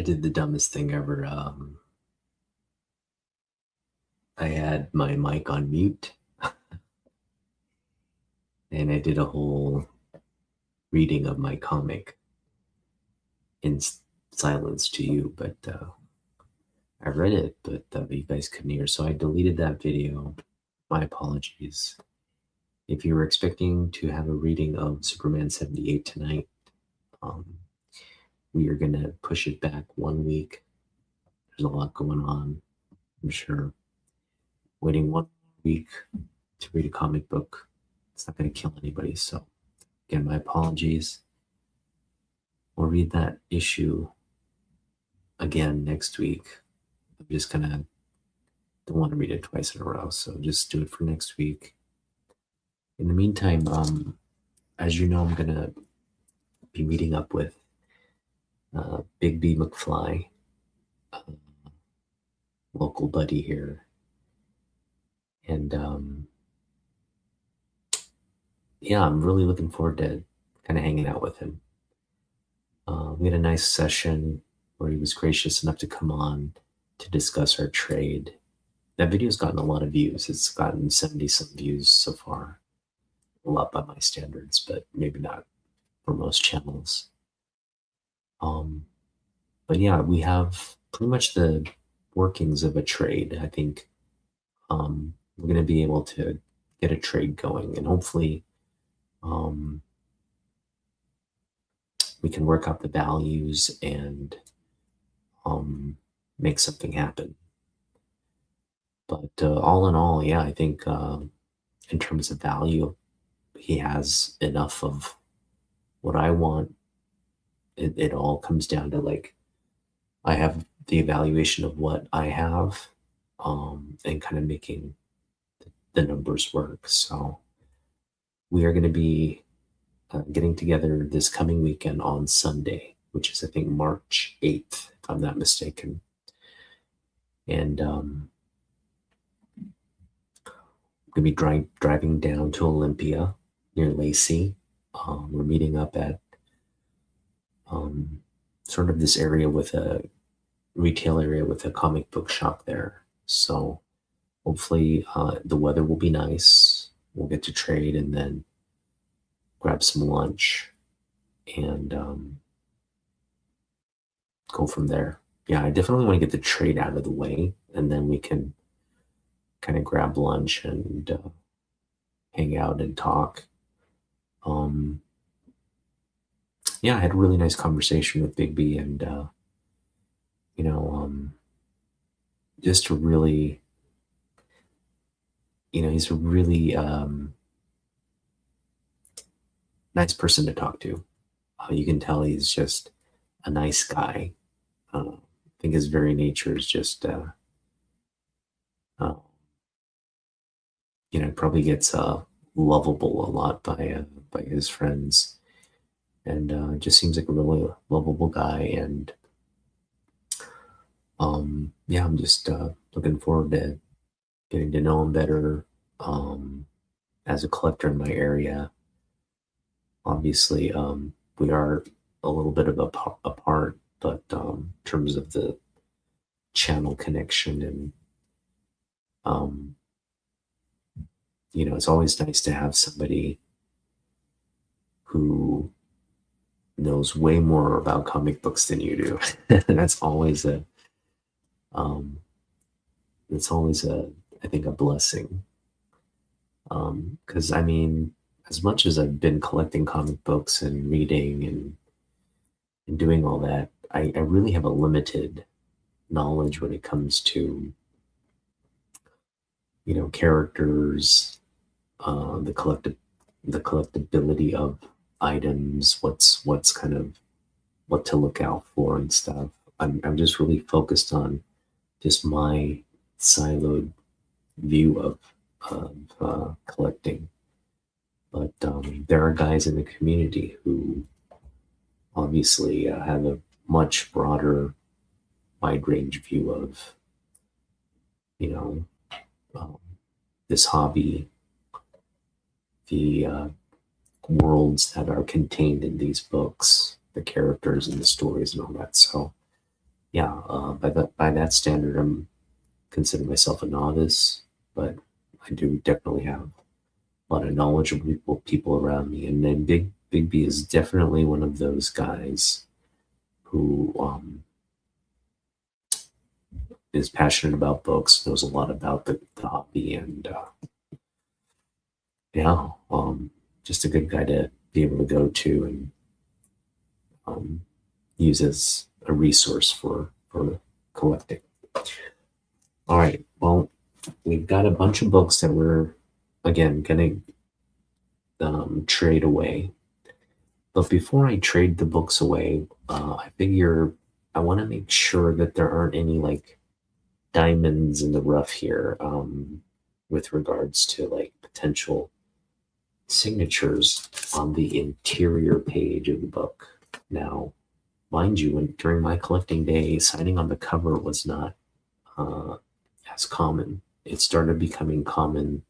did the dumbest thing ever. I had my mic on mute and I did a whole reading of my comic in silence to you, but I read it, but you guys couldn't hear, so I deleted that video. My apologies. If you were expecting to have a reading of Superman 78 tonight, um, we are going to push it back 1 week. There's a lot going on, I'm sure. Waiting 1 week to read a comic book, it's not going to kill anybody. So, again, my apologies. We'll read that issue again next week. I'm just going to, don't want to read it twice in a row, so just do it for next week. In the meantime, as you know, I'm going to be meeting up with Big B McFly, local buddy here. And yeah, I'm really looking forward to kind of hanging out with him. We had a nice session where he was gracious enough to come on to discuss our trade. That video's gotten a lot of views. It's gotten 70 some views so far. A lot by my standards, but maybe not for most channels. But yeah, we have pretty much the workings of a trade. I think we're going to be able to get a trade going, and hopefully we can work out the values and make something happen. But all in all, yeah, I think in terms of value, he has enough of what I want. It all comes down to, like, I have the evaluation of what I have, and kind of making the numbers work. So we are going to be getting together this coming weekend on Sunday, which is, I think, March 8th, if I'm not mistaken. And I'm going to be driving down to Olympia near Lacey. We're meeting up at sort of this area with a retail area with a comic book shop there. So hopefully the weather will be nice. We'll get to trade and then grab some lunch and go from there. Yeah, I definitely want to get the trade out of the way, and then we can kind of grab lunch and hang out and talk. Yeah, I had a really nice conversation with Big B, and just a really, he's a really nice person to talk to. You can tell he's just a nice guy. I think his very nature is just, probably gets lovable a lot by his friends, and just seems like a really lovable guy. And yeah, I'm just looking forward to getting to know him better as a collector in my area. Obviously, we are a little bit of apart, but in terms of the channel connection, and it's always nice to have somebody who knows way more about comic books than you do. That's always I think, a blessing. Because I mean, as much as I've been collecting comic books and reading and doing all that, I really have a limited knowledge when it comes to characters, the collectability of items, what's kind of what to look out for and stuff. I'm just really focused on just my siloed view of collecting. But there are guys in the community who obviously have a much broader, wide range view of, this hobby, the worlds that are contained in these books, the characters and the stories and all that. So yeah, by that standard, I'm consider myself a novice, but I do definitely have a lot of knowledgeable people around me, and then Big B is definitely one of those guys who is passionate about books, knows a lot about the hobby, and yeah, just a good guy to be able to go to and um, use as a resource for collecting. All right, well, we've got a bunch of books that we're again gonna trade away. But before I trade the books away, I figure I want to make sure that there aren't any like diamonds in the rough here with regards to like potential signatures on the interior page of the book. Now, mind you, during my collecting day, signing on the cover was not uh, as common. It started becoming common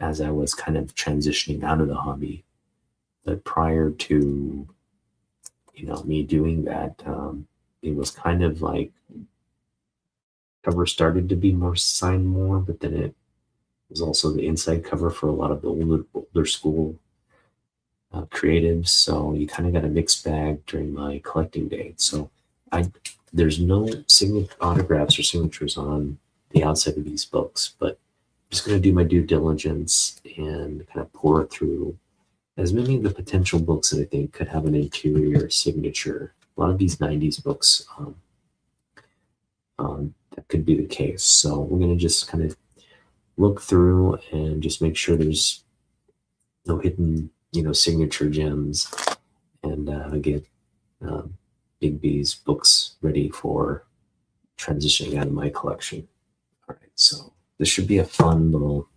as I was kind of transitioning out of the hobby. But prior to me doing that, it was kind of like cover started to be more signed more, but then it was also the inside cover for a lot of the older school creatives. So you kind of got a mixed bag during my collecting day. So I there's no autographs or signatures on the outside of these books, but I'm just going to do my due diligence and kind of pour through as many of the potential books that I think could have an interior signature. A lot of these 90s books, that could be the case. So we're going to just kind of look through and just make sure there's no hidden, signature gems and get uh, Big B's books ready for transitioning out of my collection. All right, so this should be a fun little,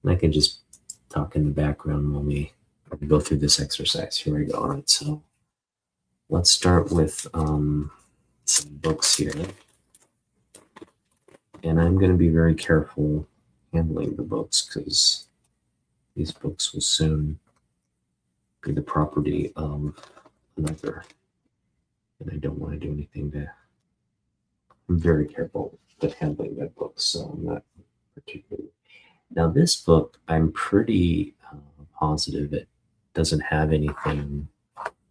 and I can just talk in the background while we go through this exercise. Here we go. All right, so let's start with some books here. And I'm going to be very careful handling the books because these books will soon be the property of another. And I don't want to do anything to, I'm very careful with handling that book. So I'm not particularly. Now, this book, I'm pretty positive it doesn't have anything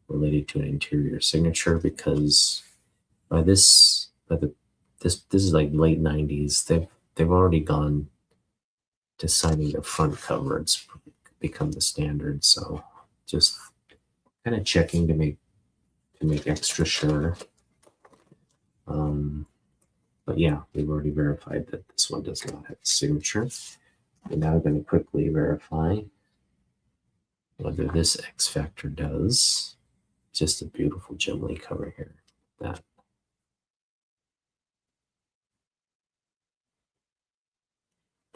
related to an interior signature because by the this is like late 90s. They've already gone to signing the front cover. It's become the standard. So just kind of checking to make extra sure. But yeah, we've already verified that this one does not have a signature. And now I'm going to quickly verify whether this X Factor does. Just a beautiful Gimli cover here.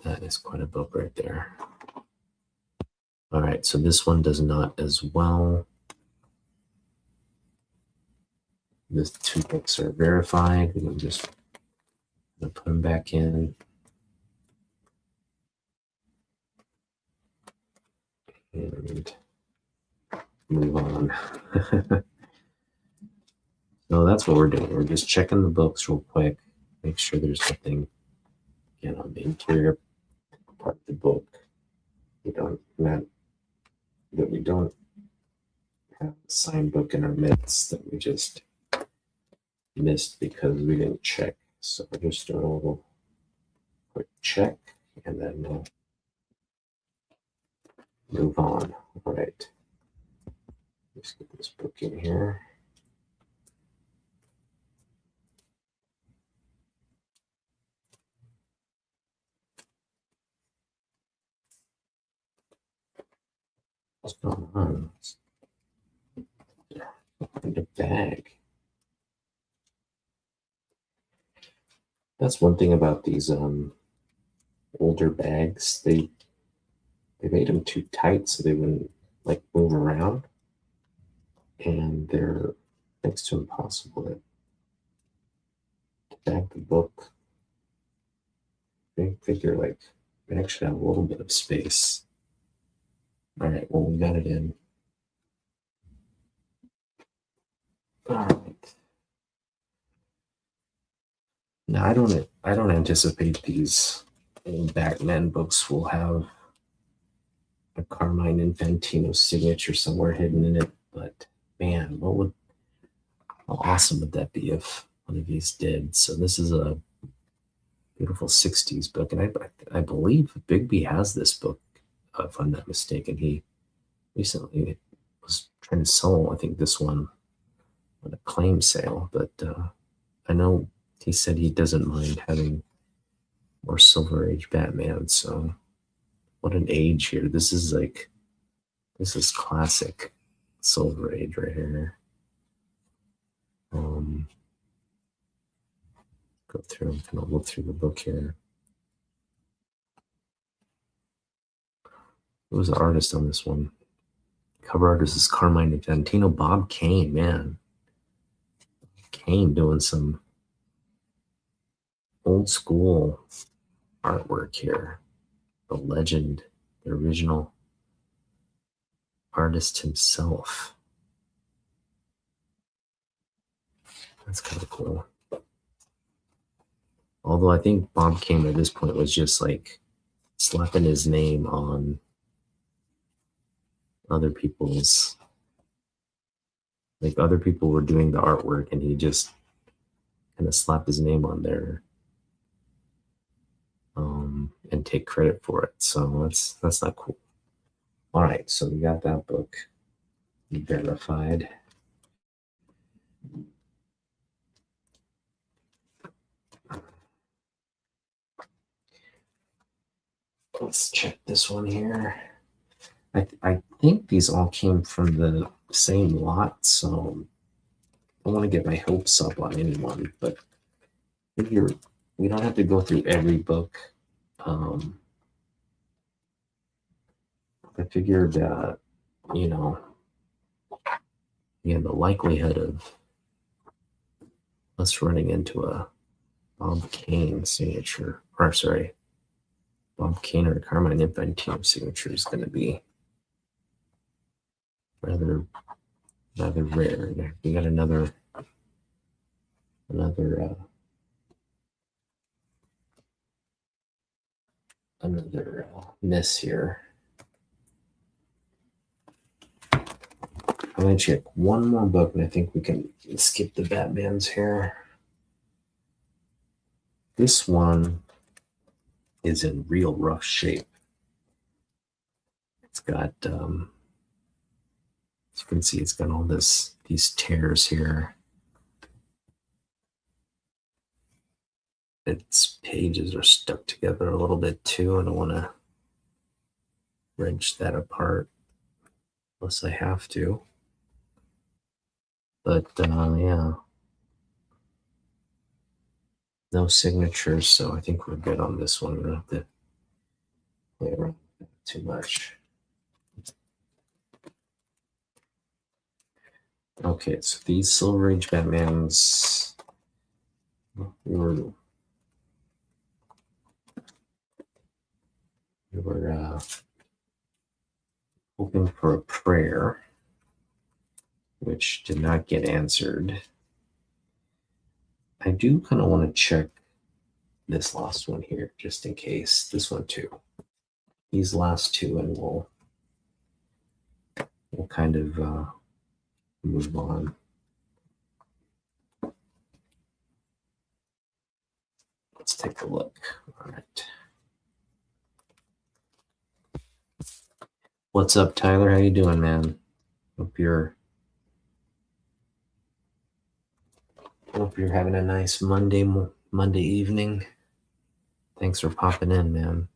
That is quite a book right there. All right, so this one does not as well. The two books are verified. I'm just going to put them back in. And move on. So that's what we're doing. We're just checking the books real quick, make sure there's nothing again on the interior part of the book. That we don't have a signed book in our midst that we just missed because we didn't check. So we're just doing a little quick check and then we'll move on. All right. Let's get this book in here. What's going on? In the bag. That's one thing about these older bags. They made them too tight so they wouldn't like move around, and they're next to impossible to bag the book. I think they're like they actually have a little bit of space. All right, well we got it in. All right. No, I don't anticipate these Batman books will have a Carmine Infantino signature somewhere hidden in it. But man, how awesome would that be if one of these did? So this is a beautiful '60s book, and I believe Bigby has this book, if I'm not mistaken. He recently was trying to sell, I think, this one on a claim sale, but I know he said he doesn't mind having more Silver Age Batman. So what an age here! This is classic Silver Age right here. Um, Go through and kind of look through the book here. Who was the artist on this one? Cover artist is Carmine Infantino. Bob Kane, man. Kane doing some old school artwork here. The legend, the original artist himself. That's kind of cool. Although I think Bob Kane at this point was just like slapping his name on other people's, like other people were doing the artwork and he just kind of slapped his name on there and take credit for it. So that's not cool. All right, so we got that book verified. Let's check this one here. I think these all came from the same lot, so I don't want to get my hopes up on anyone, but figure we don't have to go through every book. I figured that, you know, the likelihood of us running into a Bob Kane signature, or sorry, Bob Kane or Carmine Infantino signature is going to be rather rare. We got another miss here. I'm going to check one more book, and I think we can skip the Batmans here. This one is in real rough shape. It's got, as you can see, it's got all these tears here. Its pages are stuck together a little bit too. I don't want to wrench that apart unless I have to. But yeah, no signatures, so I think we're good on this one. We don't have to play around with that too much. Okay, so these Silver Age Batmans, we were hoping for a prayer, which did not get answered. I do kind of want to check this last one here, just in case. This one too. These last two, and we'll kind of move on. Let's take a look. All right. What's up, Tyler? How you doing, man? Hope you're having a nice Monday evening. Thanks for popping in, man.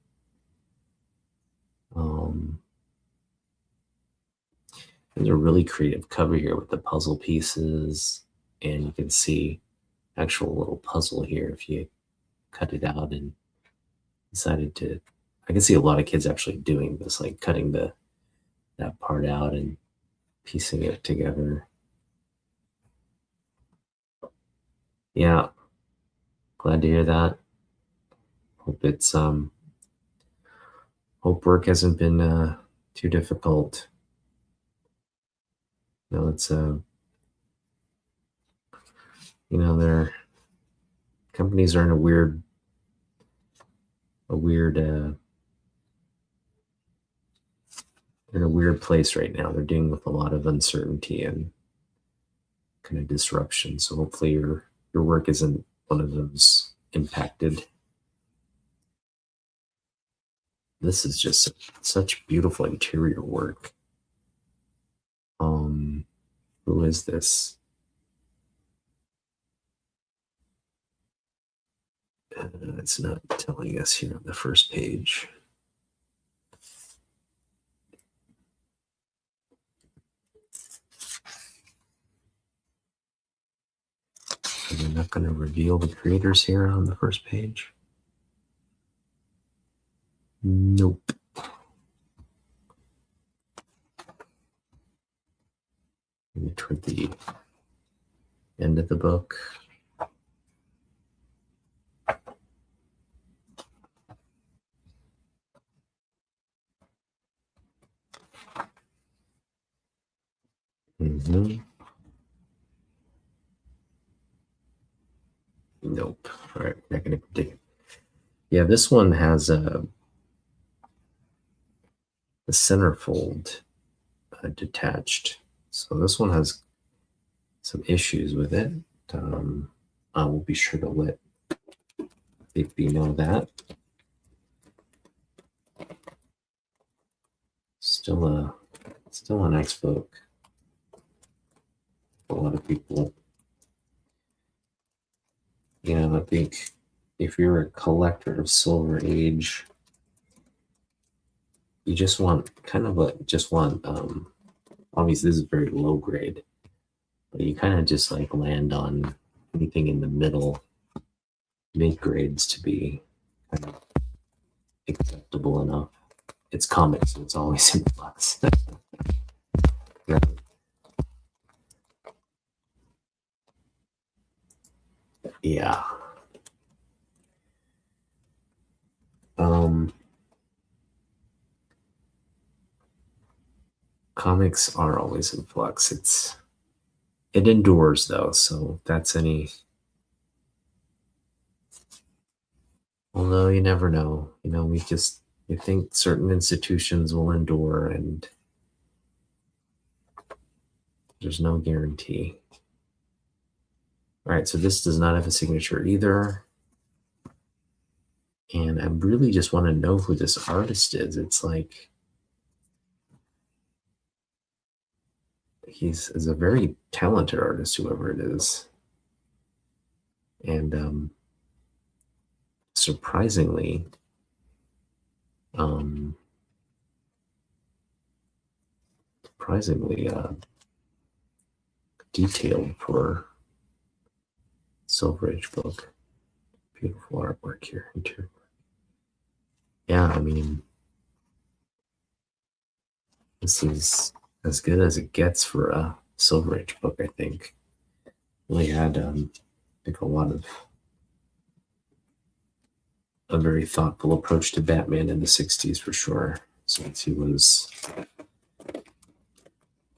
There's a really creative cover here with the puzzle pieces, and you can see actual little puzzle here if you cut it out and decided to. I can see a lot of kids actually doing this, like cutting that part out and piecing it together. Yeah, glad to hear that. Hope it's hope work hasn't been too difficult. No, it's they're companies are in a weird in a weird place right now. They're dealing with a lot of uncertainty and kind of disruption. So hopefully your work isn't one of those impacted. This is just such beautiful interior work. Who is this? It's not telling us here on the first page. And they're not going to reveal the creators here on the first page. Nope. Maybe toward the end of the book. Mm-hmm. Nope. All right, not going to dig it. Yeah, this one has the centerfold detached. So this one has some issues with it. I will be sure to let Bigby know that. Still a nice book. A lot of people, I think if you're a collector of Silver Age, you just want obviously this is very low grade, but you kind of just like land on anything in the mid grades to be kind of acceptable enough. It's comics, so it's always in flux. Yeah. Yeah. Comics are always in flux. It endures though, so if that's any. Although you never know, we think certain institutions will endure, and there's no guarantee. All right, so this does not have a signature either. And I really just want to know who this artist is. It's like he's a very talented artist, whoever it is. And surprisingly, detailed for Silver Age book. Beautiful artwork here. Yeah, I mean, this is as good as it gets for a Silver Age book, I think. Really had, I think, a very thoughtful approach to Batman in the 60s for sure, since he was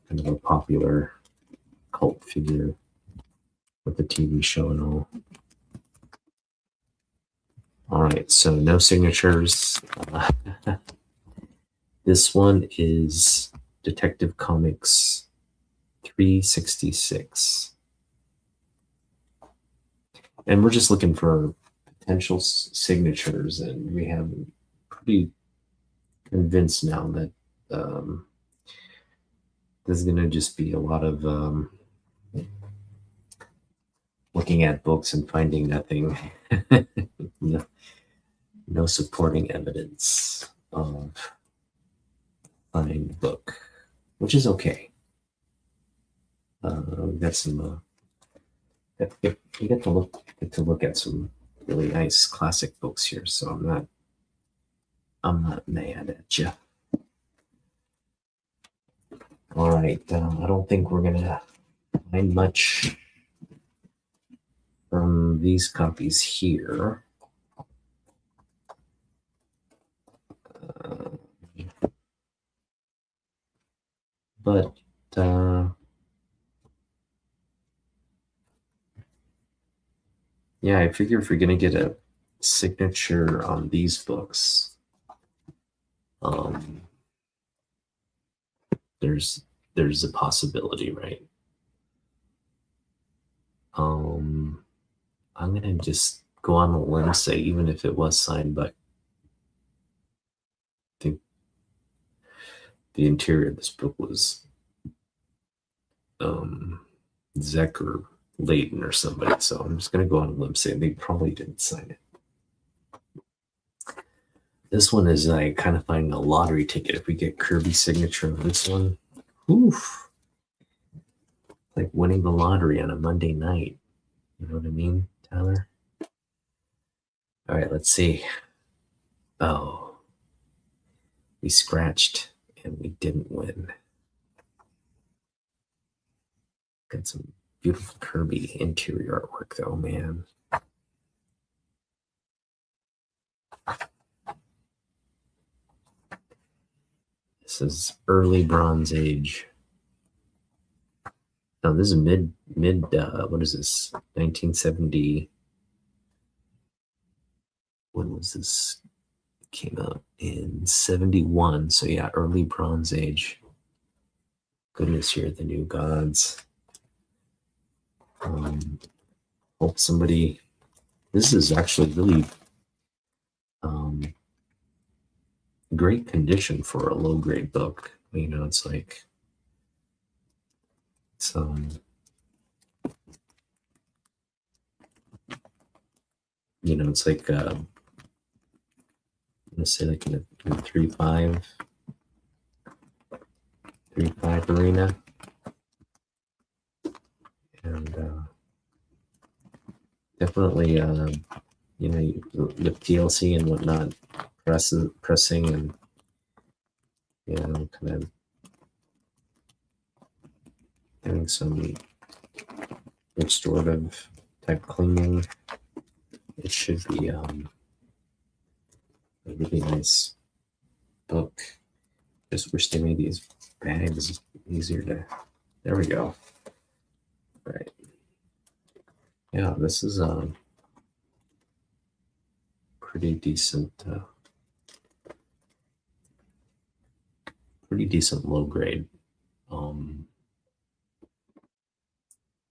kind of a popular cult figure with the TV show and all. All right, so no signatures. This one is Detective Comics 366. And we're just looking for potential signatures, and we have pretty convinced now that there's going to just be a lot of looking at books and finding nothing. No supporting evidence of find book, which is okay. We got some. You get to look at some really nice classic books here, so I'm not mad at you. All right, I don't think we're gonna find much from these copies here. But Yeah, I figure if you're gonna get a signature on these books, um, there's a possibility, right? Um, I'm gonna just go on a limb, say even if it was signed, but I think the interior of this book was Zeck or Layton or somebody. So I'm just gonna go on a limb, say they probably didn't sign it. This one is like kind of finding a lottery ticket. If we get Kirby's signature on this one, oof, like winning the lottery on a Monday night. You know what I mean, Tyler? All right, let's see. Oh, we scratched and we didn't win. Got some beautiful Kirby interior artwork though, man. This is early Bronze Age. No, this is mid. What is this? 1970. When was this? Came out in 71. So yeah, early Bronze Age. Goodness, you're the new gods. Hope somebody. This is actually really great condition for a low grade book. You know, it's like it's you know, it's like let's say like in a 3.5 arena, and definitely you know, with DLC and whatnot, pressing and you know, kind of doing some restorative type cleaning, it should be a really nice book. Just wish they made these bags easier to. There we go. All right. Yeah, this is pretty decent. Pretty decent low grade.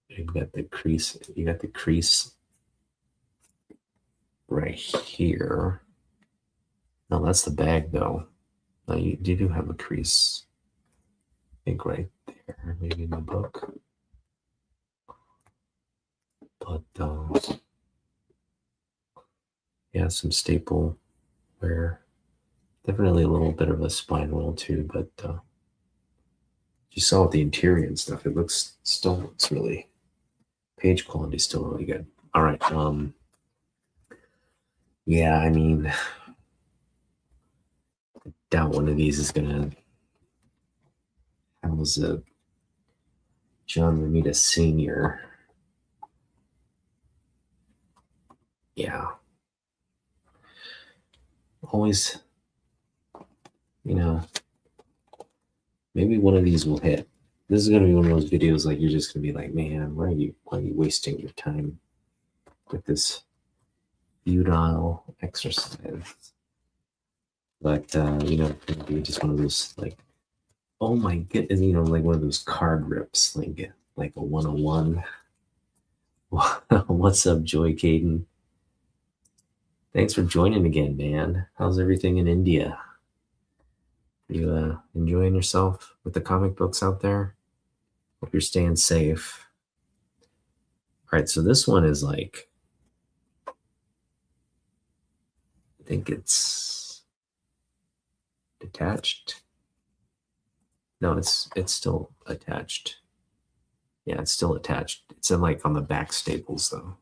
You got the crease. You got the crease right here. No, that's the bag though. No, you do have a crease. I think right there, maybe in the book. But yeah, some staple wear. Definitely a little bit of a spine roll too, but you saw with the interior and stuff, it still looks really, page quality is still really good. All right. Yeah, I mean, doubt one of these is gonna house a John Romita Sr. Yeah. Always, you know, maybe one of these will hit. This is gonna be one of those videos like you're just gonna be like, man, why are you wasting your time with this futile exercise? But you know, it could be just one of those like, oh my goodness, you know, like one of those card rips, like a 101. What's up, Joy Caden? Thanks for joining again, man. How's everything in India? You enjoying yourself with the comic books out there? Hope you're staying safe. All right, so this one is like, I think it's detached. No, it's still attached. Yeah, it's still attached. It's in like on the back staples though.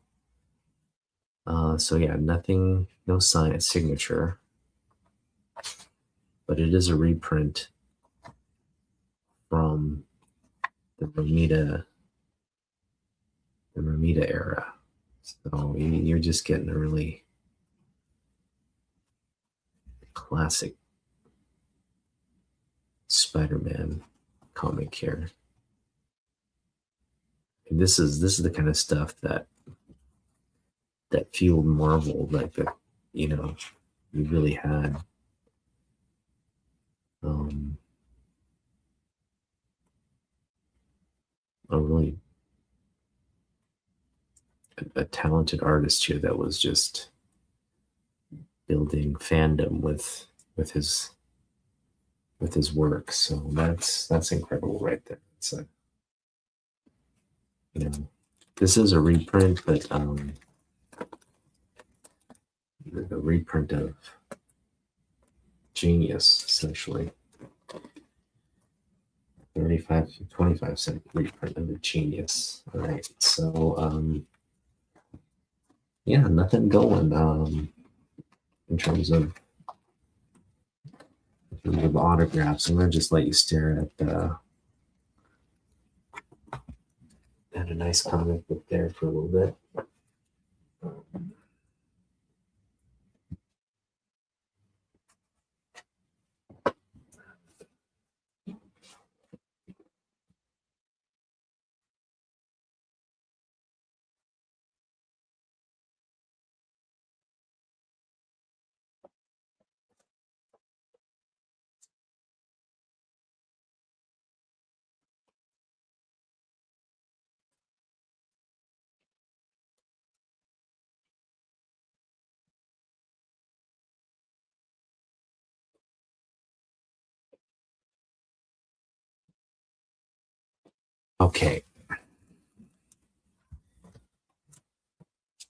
So yeah, nothing, no signature, but it is a reprint from the Romita era. So you're just getting a really classic Spider-Man comic here. And this is the kind of stuff that that fueled Marvel, like that, you know, we really had um, a really a talented artist here that was just building fandom with his with his work. So that's incredible right there. It's a, you know, this is a reprint, but the reprint of Genius, essentially. 25 cent reprint of the Genius. All right. So yeah, nothing going in terms of autographs. I'm gonna just let you stare at a nice comic book there for a little bit. Okay.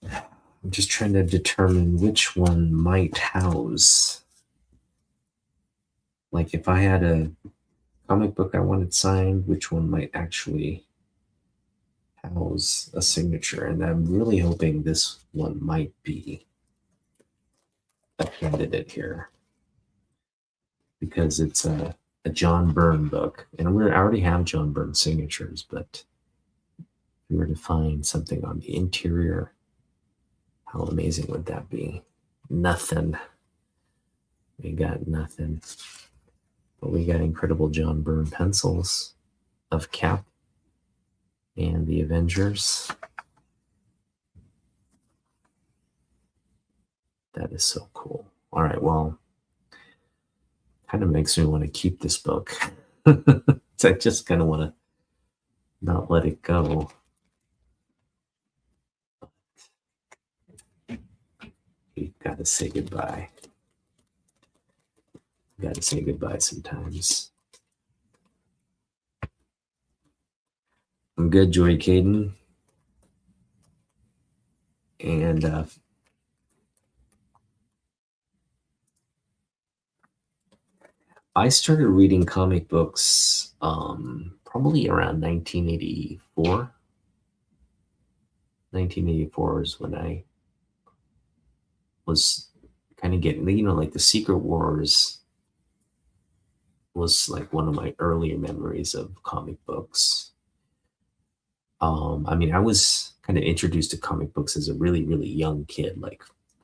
I'm just trying to determine which one might house. Like if I had a comic book I wanted signed, which one might actually house a signature? And I'm really hoping this one might be a candidate here because it's a John Byrne book. And I already have John Byrne signatures, but if we were to find something on the interior, how amazing would that be? Nothing. We got nothing. But we got incredible John Byrne pencils of Cap and the Avengers. That is so cool. All right, well, kind of makes me want to keep this book. I just kind of want to not let it go. You got to say goodbye. You got to say goodbye sometimes. I'm good, Joy Caden. And I started reading comic books probably around 1984. 1984 is when I was kind of getting, like the Secret Wars was like one of my earlier memories of comic books. I mean, I was kind of introduced to comic books as a really, really young kid, like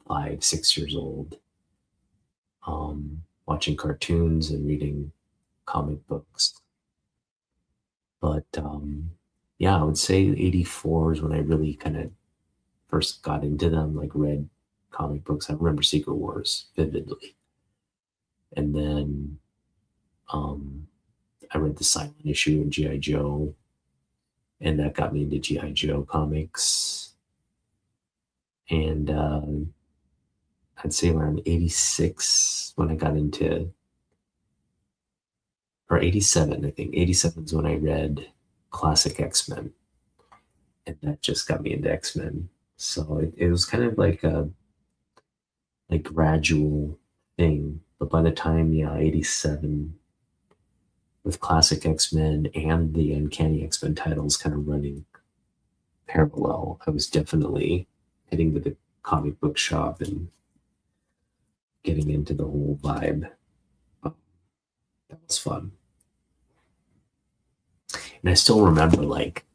5, 6 years old, watching cartoons and reading comic books. But yeah, I would say 84 is when I really kind of first got into them, like read comic books. I remember Secret Wars vividly. And then I read the silent issue of G.I. Joe, and that got me into G.I. Joe comics. And I'd say around 86 when I got into, or 87, I think. 87 is when I read Classic X-Men. And that just got me into X-Men. So it was kind of like a gradual thing. But by the time, 87, with Classic X-Men and the Uncanny X-Men titles kind of running parallel, I was definitely heading to the comic book shop and getting into the whole vibe. That was fun. And I still remember like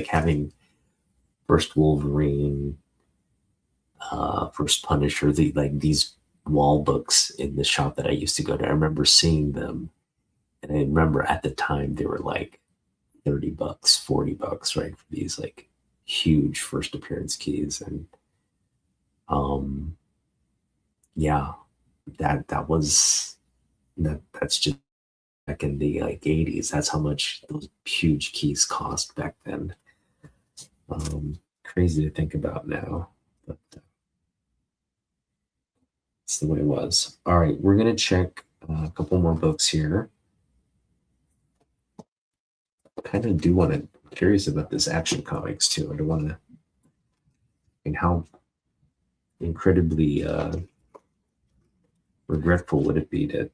having first Wolverine, first Punisher, these wall books in the shop that I used to go to. I remember seeing them, and I remember at the time they were like $30, $40, right, for these like huge first appearance keys. And um yeah, that's just back in the like 80s. That's how much those huge keys cost back then. Crazy to think about now, but it's the way it was. All right, we're gonna check a couple more books here. Kind of do want to curious about this Action Comics too. I don't want to, and how incredibly regretful would it be to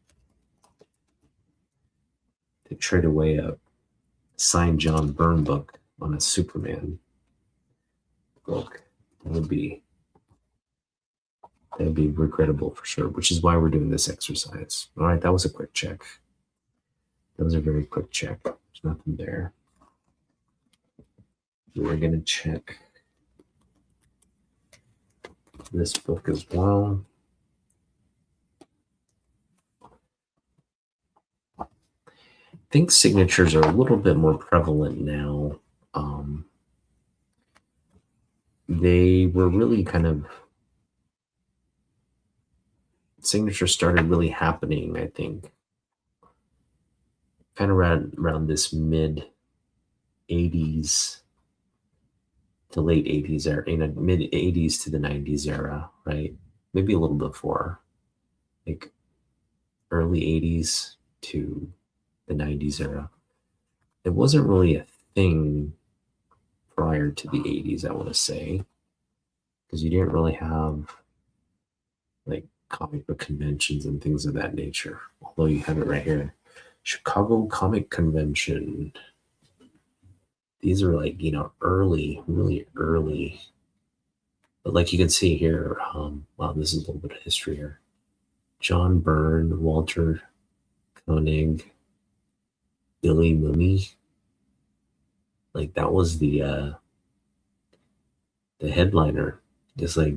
trade away a signed John Byrne book on a Superman book? That'd be regrettable for sure, which is why we're doing this exercise. All right, that was a quick check. That was a very quick check. There's nothing there. We're going to check this book as well. I think signatures are a little bit more prevalent now. They were really kind of, signatures started really happening, I think, kind of around this mid 80s to late 80s era, mid 80s to the 90s era, right? Maybe a little before, like early 80s to the 90s era. It wasn't really a thing prior to the 80s, I want to say, because you didn't really have like comic book conventions and things of that nature. Although you have it right here, Chicago Comic Convention. These are like, early, really early. But like you can see here, wow, this is a little bit of history here. John Byrne, Walter Koenig, Billy Mooney. Like that was the headliner. Just like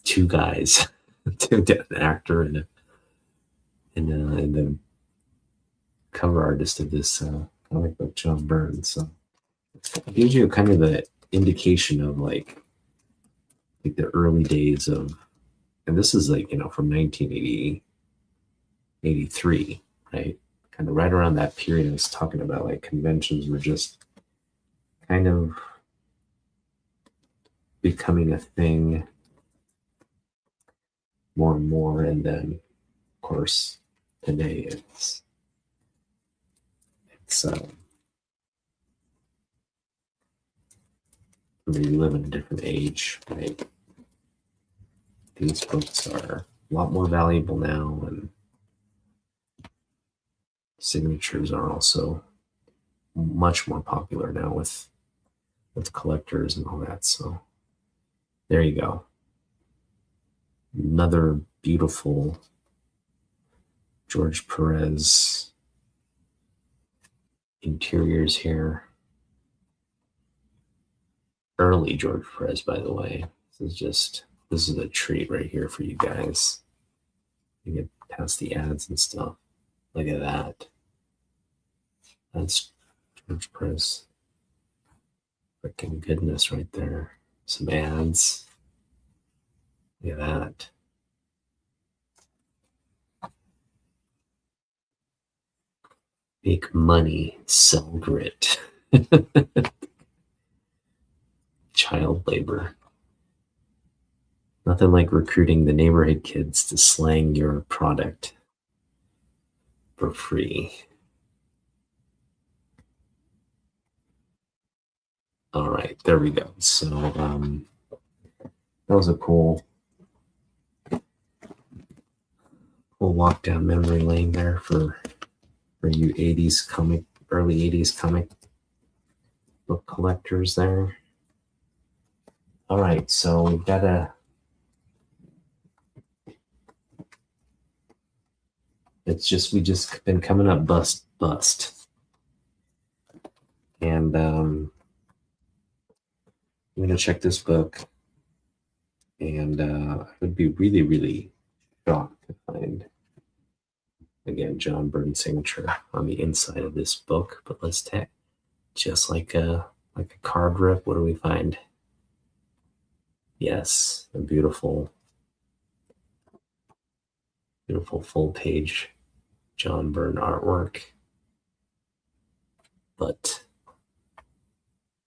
two guys, an actor and the cover artist of this comic book, John Byrne. So it gives you kind of the indication of like the early days of, and this is like, from 1980, 83, right? Kind of right around that period I was talking about, like conventions were just kind of becoming a thing more and more. And then of course today it's we live in a different age, right? These books are a lot more valuable now, and signatures are also much more popular now with collectors and all that. So there you go. Another beautiful George Perez interiors here. Early George Perez, by the way. This is a treat right here for you guys. You get past the ads and stuff. Look at that. That's George Perez. Freaking goodness right there. Some ads. Look at that. Make money, sell grit. Child labor. Nothing like recruiting the neighborhood kids to slang your product for free. All right, there we go. So that was a cool walk down memory lane there for you early 80s comic book collectors there. All right, so we've got we just been coming up bust. And I'm gonna check this book, and I would be really, really shocked to find, again, John Byrne's signature on the inside of this book. But let's just like like a card rip. What do we find? Yes, a beautiful, beautiful full page John Byrne artwork, but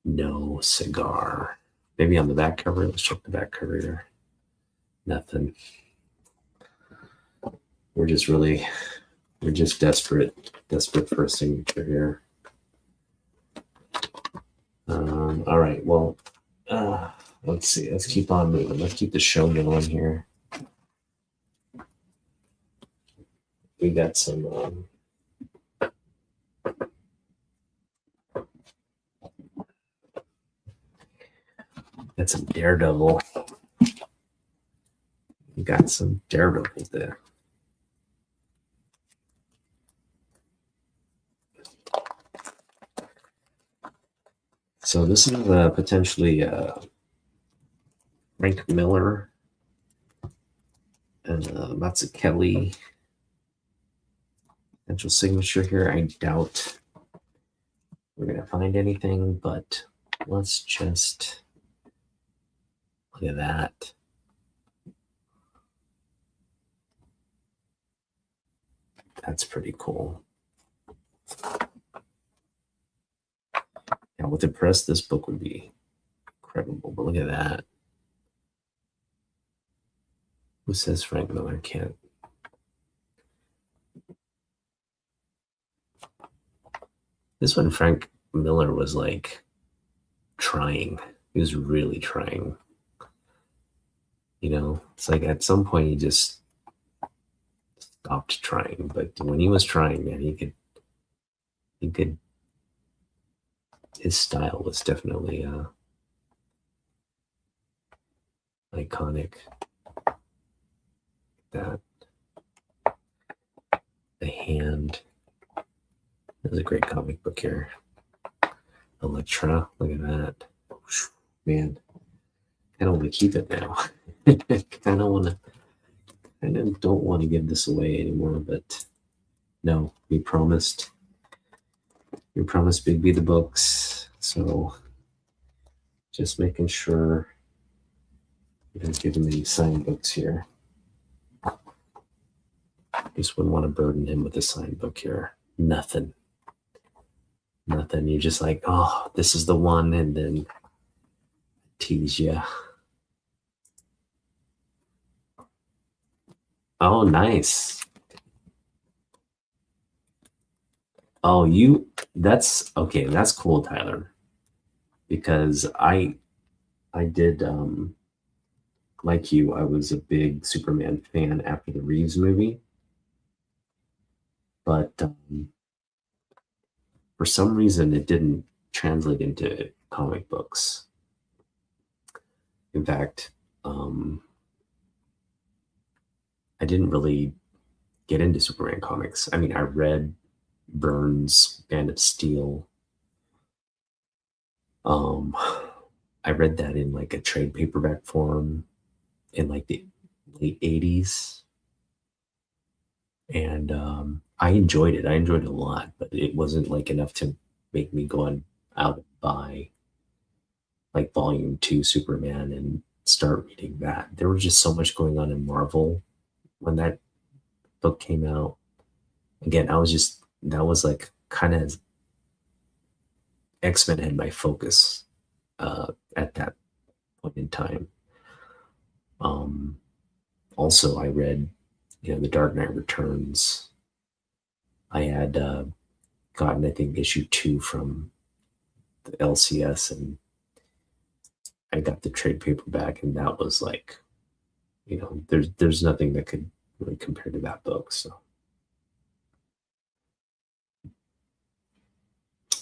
no cigar. Maybe on the back cover. Let's check the back cover here. Nothing. We're just desperate for a signature here. All right. Well, let's see. Let's keep on moving. Let's keep the show going here. We got some. Got some Daredevil. We got some Daredevil there. So this is potentially Frank Miller and Mazzucchelli potential signature here. I doubt we're gonna find anything, but let's just look at that. That's pretty cool. Now, with the press, this book would be incredible. But look at that. Who says Frank Miller can't? This one, Frank Miller was like trying. He was really trying. You know, it's like at some point he just stopped trying. But when he was trying, man, he could. His style was definitely iconic. That the hand. There's a great comic book here. Elektra, look at that. Man, I don't want to keep it now. kind of don't want to give this away anymore, but no, we promised Big B the books. So just making sure we don't give him any signed books here. Just wouldn't want to burden him with a signed book here. Nothing. You're just like, oh, this is the one, and then tease you. Oh, nice. Oh, that's okay. That's cool, Tyler, because I did, like you, I was a big Superman fan after the Reeves movie, but for some reason it didn't translate into comic books. In fact, I didn't really get into Superman comics. I mean, I read Byrne's Band of Steel. I read that in like a trade paperback form in like the late 80s. And I enjoyed it. I enjoyed it a lot, but it wasn't like enough to make me go out and buy like volume 2 Superman and start reading that. There was just so much going on in Marvel when that book came out. Again, that was like kind of X-Men had my focus at that point in time. Also, I read, The Dark Knight Returns. I had gotten, I think, issue 2 from the LCS, and I got the trade paperback, and that was like, there's nothing that could really compare to that book. So,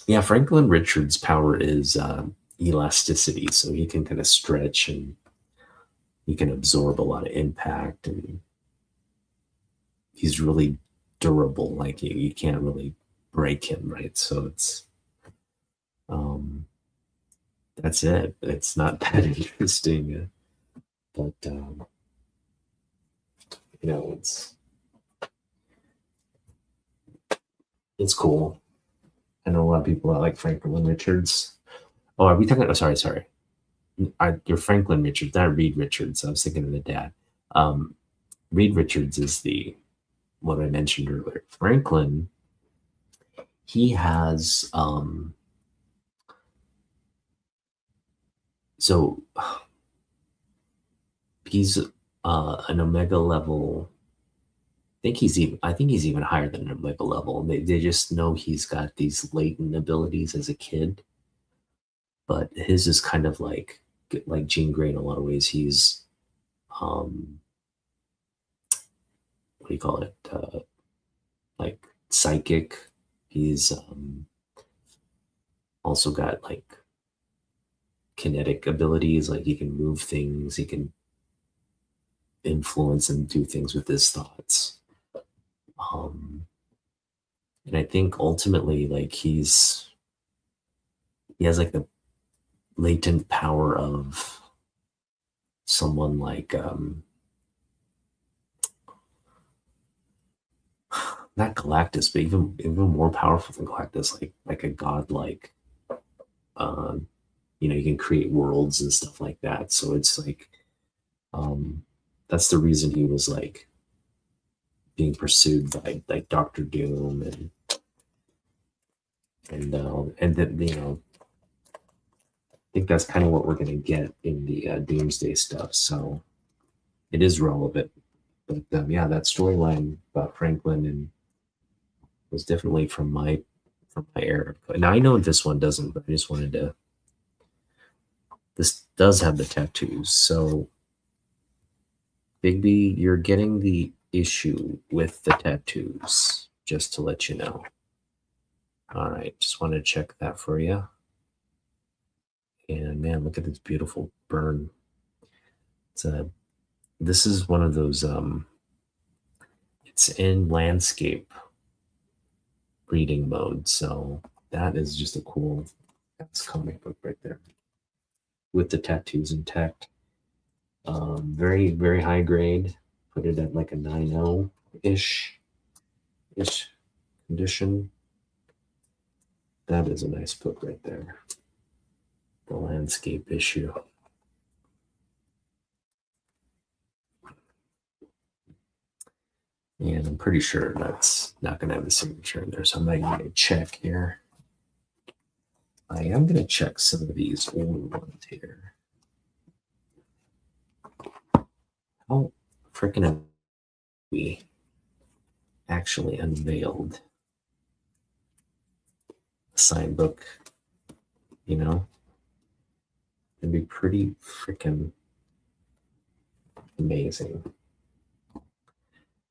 yeah, Franklin Richards' power is elasticity, so he can kind of stretch and he can absorb a lot of impact, and he's really durable. Like you can't really break him, right? So it's that's it. It's not that interesting, but it's cool. I know a lot of people that like Franklin Richards. Oh, are we talking? Oh, sorry. You're Franklin Richards, not Reed Richards. I was thinking of the dad. Um, Reed Richards is the what I mentioned earlier. Franklin, he has so he's an Omega level. I think he's even higher than an Omega level. They just know he's got these latent abilities as a kid, but his is kind of like Jean Grey in a lot of ways. He's um what do you call it? Like psychic. He's also got like kinetic abilities, like he can move things, he can influence and do things with his thoughts. Um, and I think ultimately, like he has like the latent power of someone like not Galactus, but even more powerful than Galactus, like a god like um, you can create worlds and stuff like that. So it's like um, that's the reason he was like being pursued by like Doctor Doom and then I think that's kind of what we're gonna get in the Doomsday stuff. So it is relevant, but yeah, that storyline about Franklin and was definitely from my era. Now I know this one doesn't, but I just wanted to. This does have the tattoos, so Bigby, you're getting the issue with the tattoos. Just to let you know. All right, just want to check that for you. And man, look at this beautiful burn. It's a this is one of those it's in landscape reading mode, so that is just a cool that's comic book right there with the tattoos intact. Very very high grade. Put it at like a 9.0 ish condition. That is a nice book right there. The landscape issue. And I'm pretty sure that's not going to have a signature in there. So I'm not going to check here. I am going to check some of these old ones here. How freaking have we actually unveiled a sign book? It'd be pretty freaking amazing.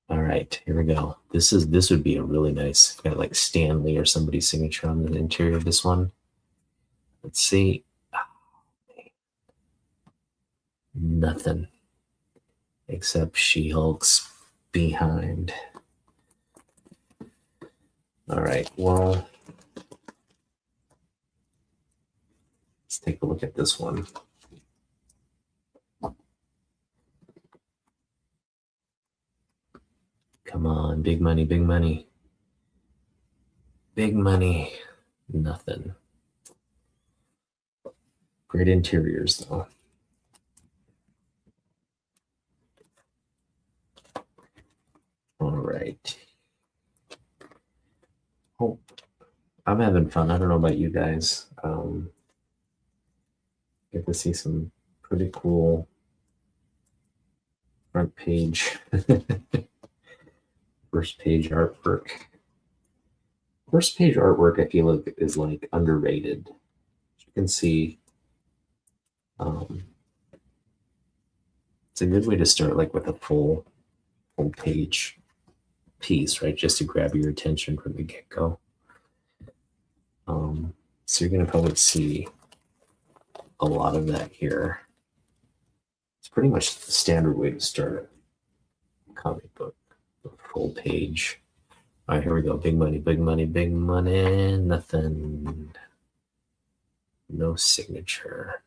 All right, here we go. This would be a really nice kind of like Stanley or somebody's signature on the interior of this one. Let's see. Nothing except She-Hulk's behind. All right, well, let's take a look at this one. Come on, big money, big money. Big money. Nothing. Great interiors, though. All right. Oh, I'm having fun. I don't know about you guys. Get to see some pretty cool front page, first page artwork. First page artwork, I feel like is like underrated. You can see, it's a good way to start, like with a full page piece, right? Just to grab your attention from the get go. So you're gonna probably see a lot of that here. It's pretty much the standard way to start a comic book, a full page. All right, here we go. Big money, big money, big money. Nothing. No signature.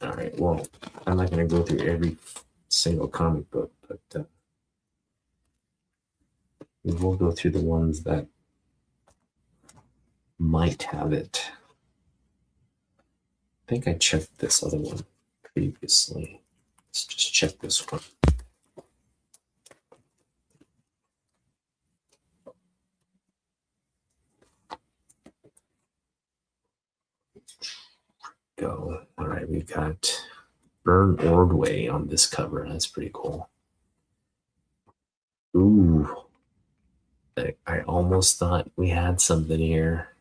All right, well, I'm not going to go through every single comic book, but we will go through the ones that might have it. I think I checked this other one previously. Let's just check this one. Go. All right, we've got Burn Ordway on this cover. That's pretty cool. Ooh. I almost thought we had something here.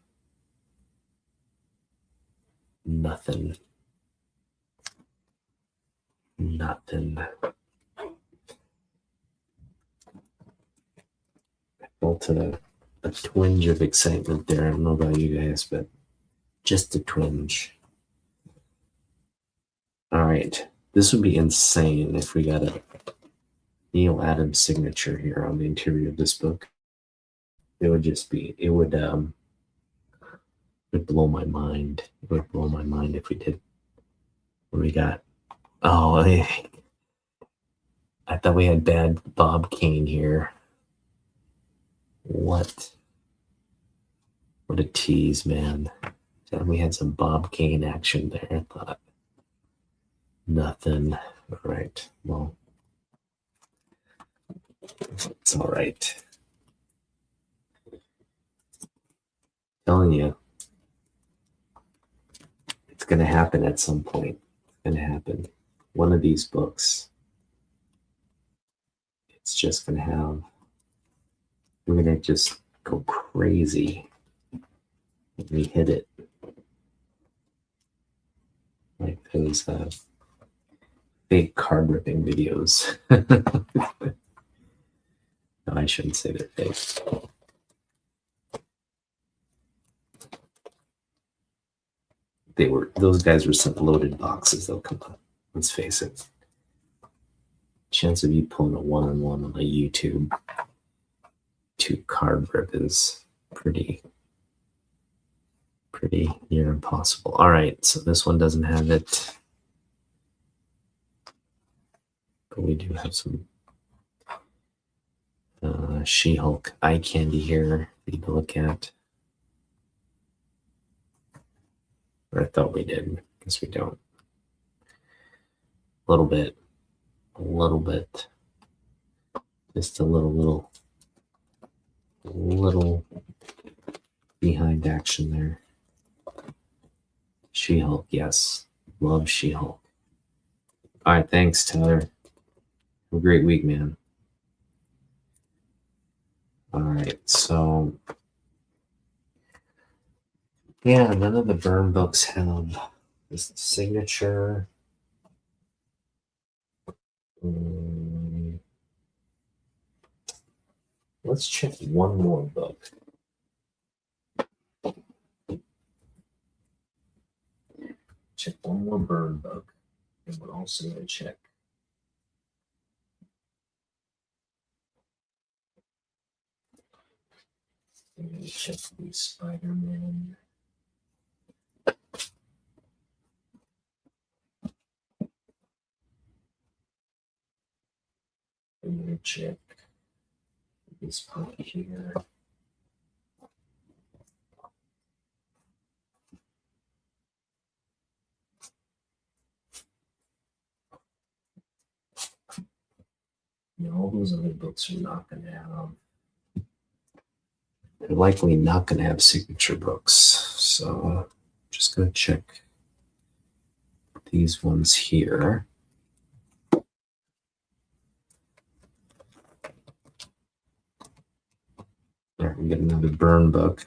Nothing. Nothing. I felt a twinge of excitement there. I don't know about you guys, but just a twinge. All right. This would be insane if we got a Neil Adams signature here on the interior of this book. It would just be, it would blow my mind. It would blow my mind if we did. What we got? Oh, I thought we had bad Bob Kane here. What? What a tease, man. And we had some Bob Kane action there. I thought nothing. All right. Well, it's all right. Telling you, it's going to happen at some point. It's going to happen. One of these books, it's just going to have, we're going to just go crazy when we hit it. Like those fake card ripping videos. No, I shouldn't say they're fake. Those guys were sent loaded boxes, though. Come on, let's face it. Chance of you pulling a one-on-one on a YouTube card rip is pretty near impossible. All right, so this one doesn't have it, but we do have some She-Hulk eye candy here for you to look at. Or I thought we did. Guess we don't. A little bit. Just a little behind action there. She-Hulk, yes. Love She-Hulk. All right, thanks, Tyler. Have a great week, man. All right, so yeah, none of the Burn books have this signature. Let's check one more book. Check one more Burn book, and we're also going to check. I'm going to check the Spider-Man. I'm going to check this book here. And all those other books are not going to have. They're likely not going to have signature books. So I'm just going to check these ones here. There, we get another Burn book.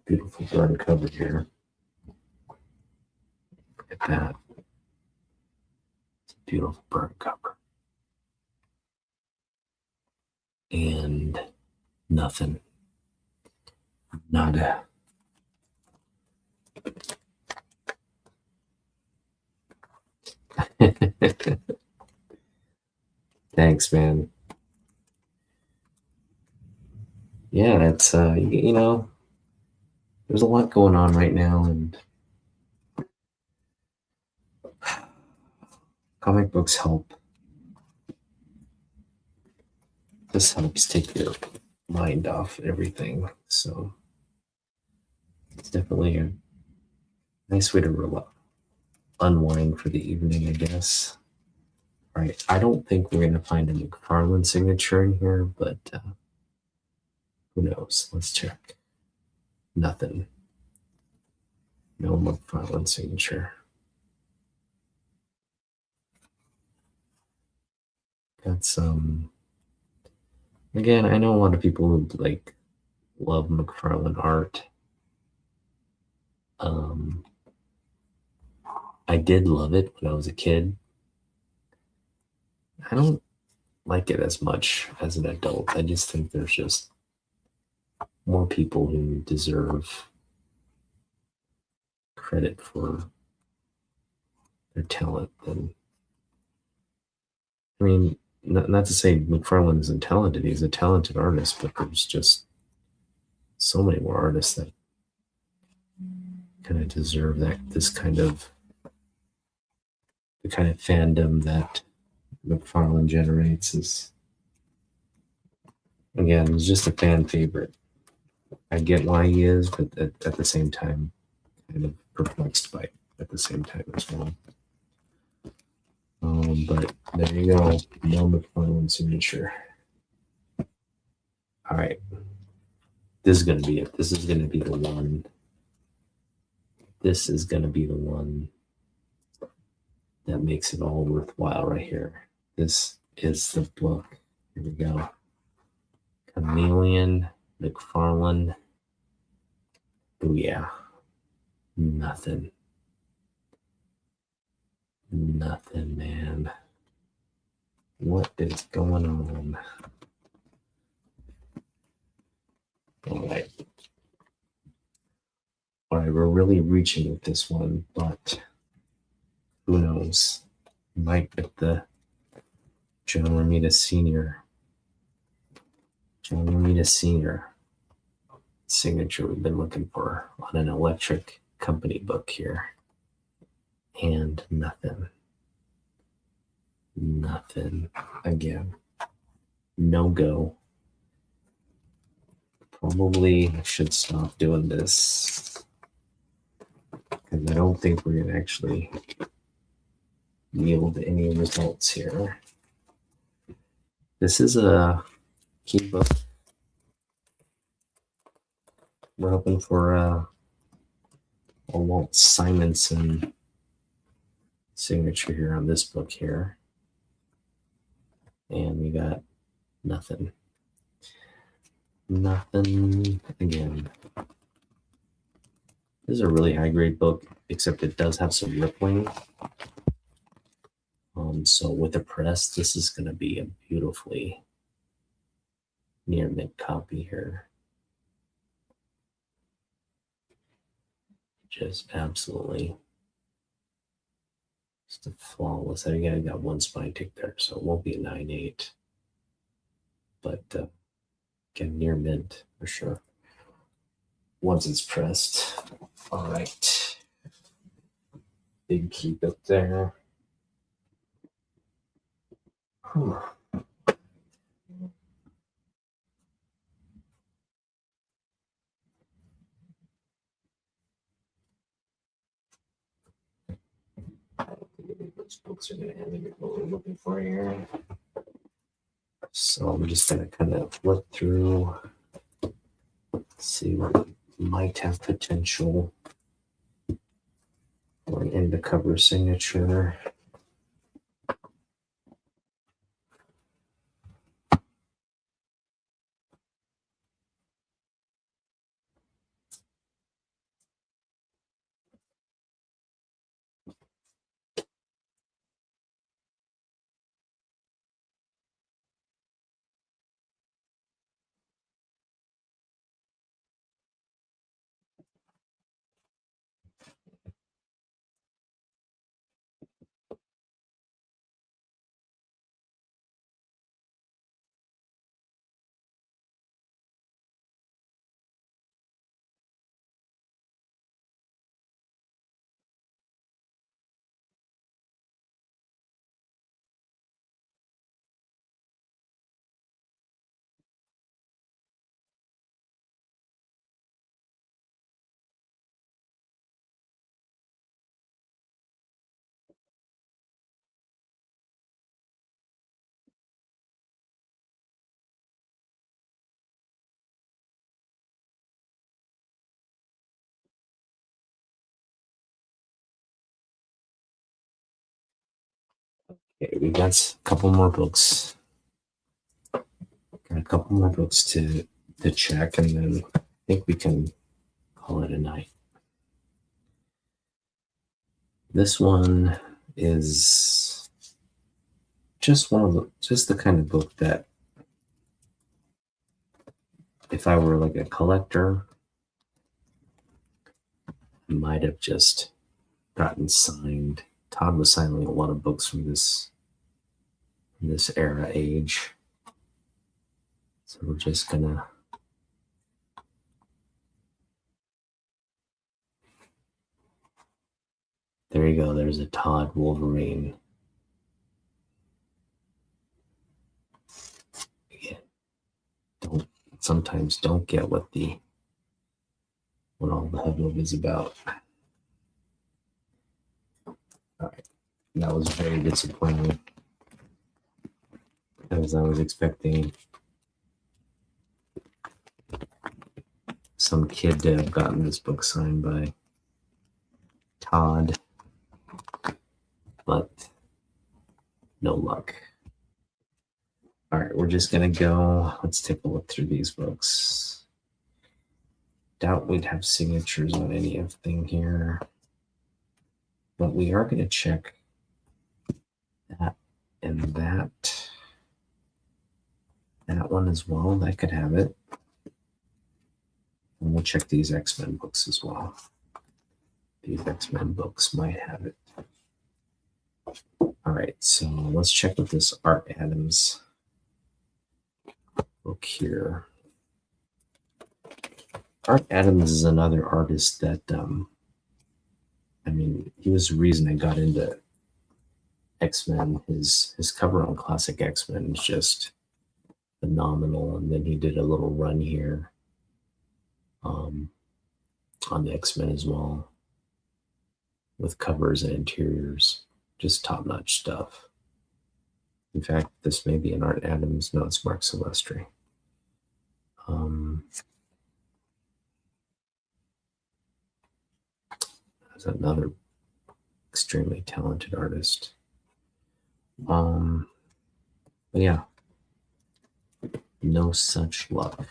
Beautiful Burn cover here. Look at that. It's a beautiful Burn cover. And nothing. Nada. Thanks, man. Yeah, it's you know, there's a lot going on right now, and comic books help this helps take your mind off everything. So it's definitely a nice way to unwind for the evening, I guess. All right. I don't think we're going to find a McFarlane signature in here, but who knows? Let's check. Nothing. No McFarlane signature. That's again, I know a lot of people who like love McFarlane art. Um I did love it when I was a kid. I don't like it as much as an adult. I just think there's just more people who deserve credit for their talent than I mean, not to say McFarlane isn't talented. He's a talented artist, but there's just so many more artists that kind of deserve this kind of the kind of fandom that McFarlane generates is again, he's just a fan favorite. I get why he is, but at the same time, kind of perplexed by it at the same time as well. But there you go, no McFarlane signature. All right, this is gonna be it. This is gonna be the one. This is gonna be the one that makes it all worthwhile right here. This is the book. Here we go. Chameleon, McFarlane. Booyah. Nothing. Nothing, man. What is going on? All right. All right, we're really reaching with this one, but who knows? Might get the John Romita Sr. John Romita Sr. signature we've been looking for on an Electric Company book here. And nothing. Nothing. Again. No go. Probably should stop doing this because I don't think we're going to actually yield any results here. This is a key book. We're hoping for a Walt Simonson signature here on this book here. And we got nothing. Nothing again. This is a really high grade book, except it does have some rippling. So with the press, this is going to be a beautifully near mint copy here. Just absolutely just a flawless. I think I got one spine tick there, so it won't be a 9.8. But again, near mint for sure. Once it's pressed. All right. Big keep up there. Whew. Which books are going to end up what we're looking for here. So I'm just going to kind of flip through, see what might have potential for an end to cover signature. Okay, we got a couple more books. Got a couple more books to check, and then I think we can call it a night. This one is just just the kind of book that if I were like a collector, I might have just gotten signed. Todd was signing a lot of books from this era age. So we're just gonna there you go. There's a Todd Wolverine. Again, sometimes don't get what all the hubbub is about. All right. That was very disappointing. As I was expecting some kid to have gotten this book signed by Todd, but no luck. All right, we're just gonna go. Let's take a look through these books. Doubt we'd have signatures on anything here, but we are gonna check that and that one as well. That could have it. And we'll check these X-Men books as well. These X-Men books might have it. All right, so let's check with this Art Adams book here. Art Adams is another artist that, I mean, he was the reason I got into X-Men. His cover on Classic X-Men is just phenomenal. And then he did a little run here on the X-Men as well, with covers and interiors, just top-notch stuff. In fact, this may be an Art Adams. No, it's Mark Silvestri. There's another extremely talented artist. But yeah, no such luck.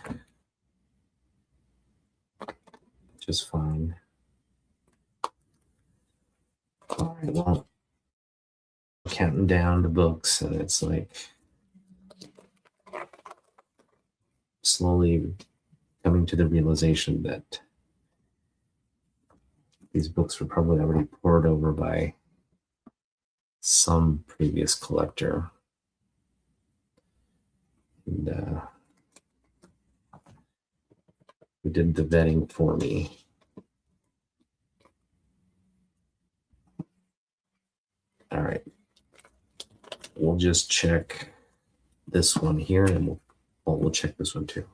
Just fine. All right, well, counting down the books, and it's like slowly coming to the realization that these books were probably already poured over by some previous collector. And who did the vetting for me. All right. We'll just check this one here, and we'll check this one too.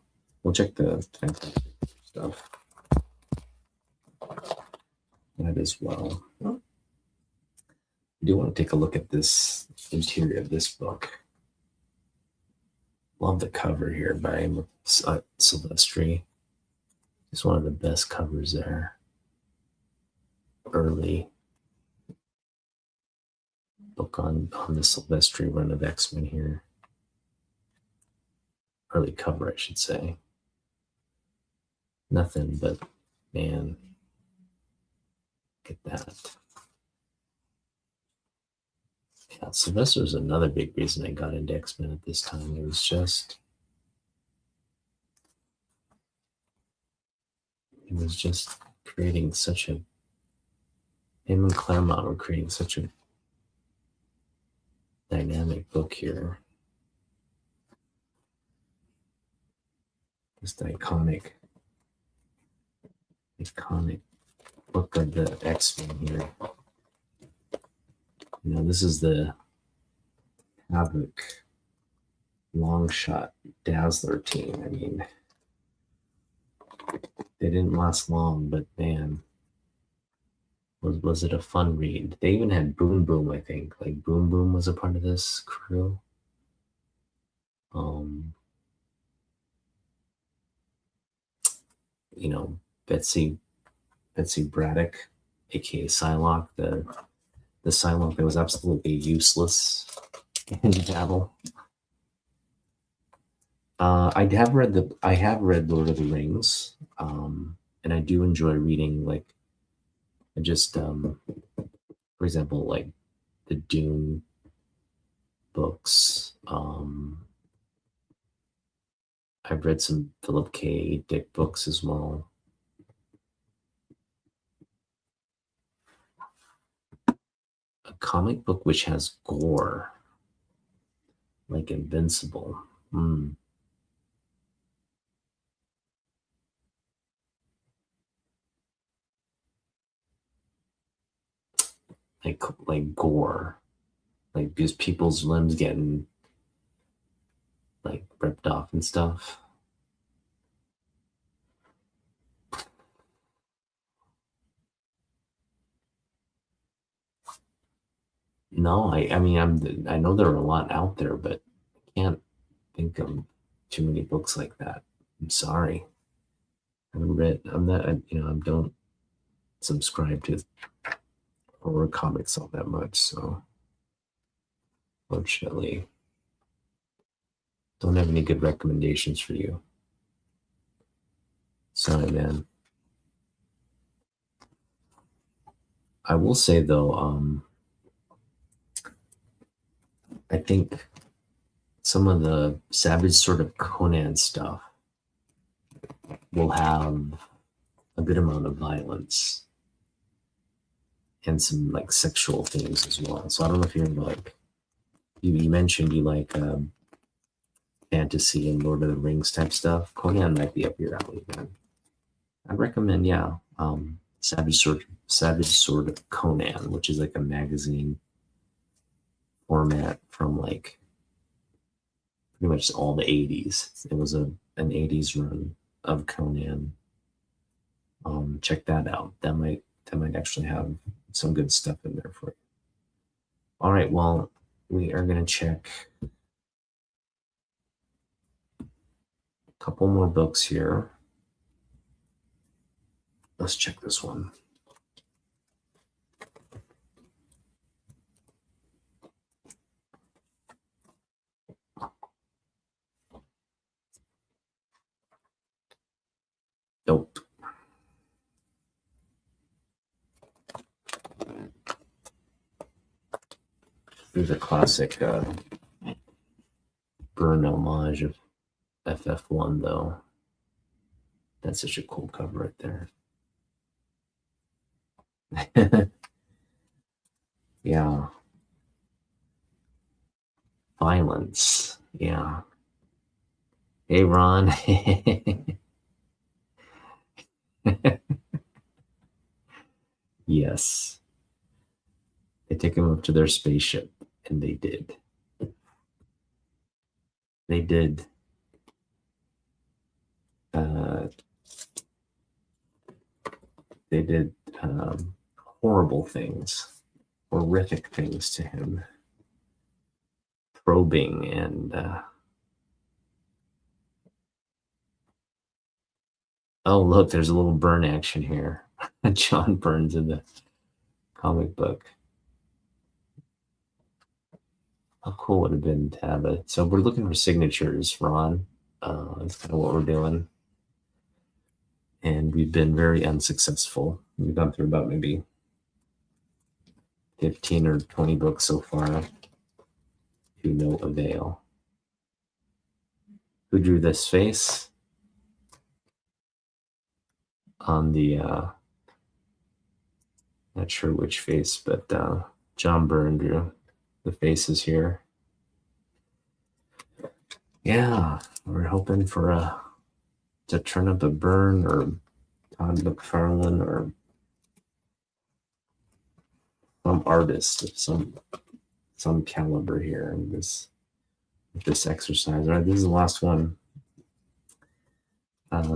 We'll check the fantastic stuff. That as well. I do want to take a look at this interior of this book. Love the cover here by Silvestri. It's one of the best covers there. Early book on the Silvestri run of X-Men here. Early cover, I should say. Nothing but, man, look at that. Yeah, Sylvester is another big reason I got into X-Men at this time. It was just creating such a, him and Claremont were creating such a dynamic book here. Just iconic book of the X-Men here. You know, this is the Havoc long shot Dazzler team. I mean, they didn't last long, but man, was it a fun read. They even had Boom Boom, I think. Like Boom Boom was a part of this crew. You know, Betsy Braddock, aka Psylocke, the Psylocke that was absolutely useless in battle. I have read Lord of the Rings, and I do enjoy reading like just for example like the Dune books. I've read some Philip K. Dick books as well. A comic book which has gore, like Invincible. Like gore, like just people's limbs getting like ripped off and stuff. No, I mean I know there are a lot out there, but I can't think of too many books like that. I'm sorry. I haven't read. I'm not. I don't subscribe to horror comics all that much, so fortunately, don't have any good recommendations for you. Sorry, man. I will say though, I think some of the Savage sort of Conan stuff will have a good amount of violence and some like sexual themes as well. So I don't know if you're like you mentioned you like fantasy and Lord of the Rings type stuff. Conan might be up your alley, man. I'd recommend, yeah, Savage Sword of Conan, which is like a magazine format from like pretty much all the 80s. It was an 80s run of Conan. Check that out. That might actually have some good stuff in there for you. All right, well, we are gonna check a couple more books here. Let's check this one. Nope. There's a classic Burn homage of FF1, though. That's such a cool cover right there. Yeah. Violence. Yeah. Hey, Ron. Yes. They take him up to their spaceship, and they did. They did. Uh, they did horrible things, horrific things to him, probing and. Oh, look, there's a little burn action here. John Burns in the comic book. How cool would it have been to have it? So we're looking for signatures, Ron. That's kind of what we're doing. And we've been very unsuccessful. We've gone through about maybe 15 or 20 books so far to no avail. Who drew this face? On the, not sure which face, but John Byrne drew the faces here. Yeah, we're hoping for to turn up a Byrne or Todd McFarlane or some artist of some caliber here in this exercise. All right, this is the last one.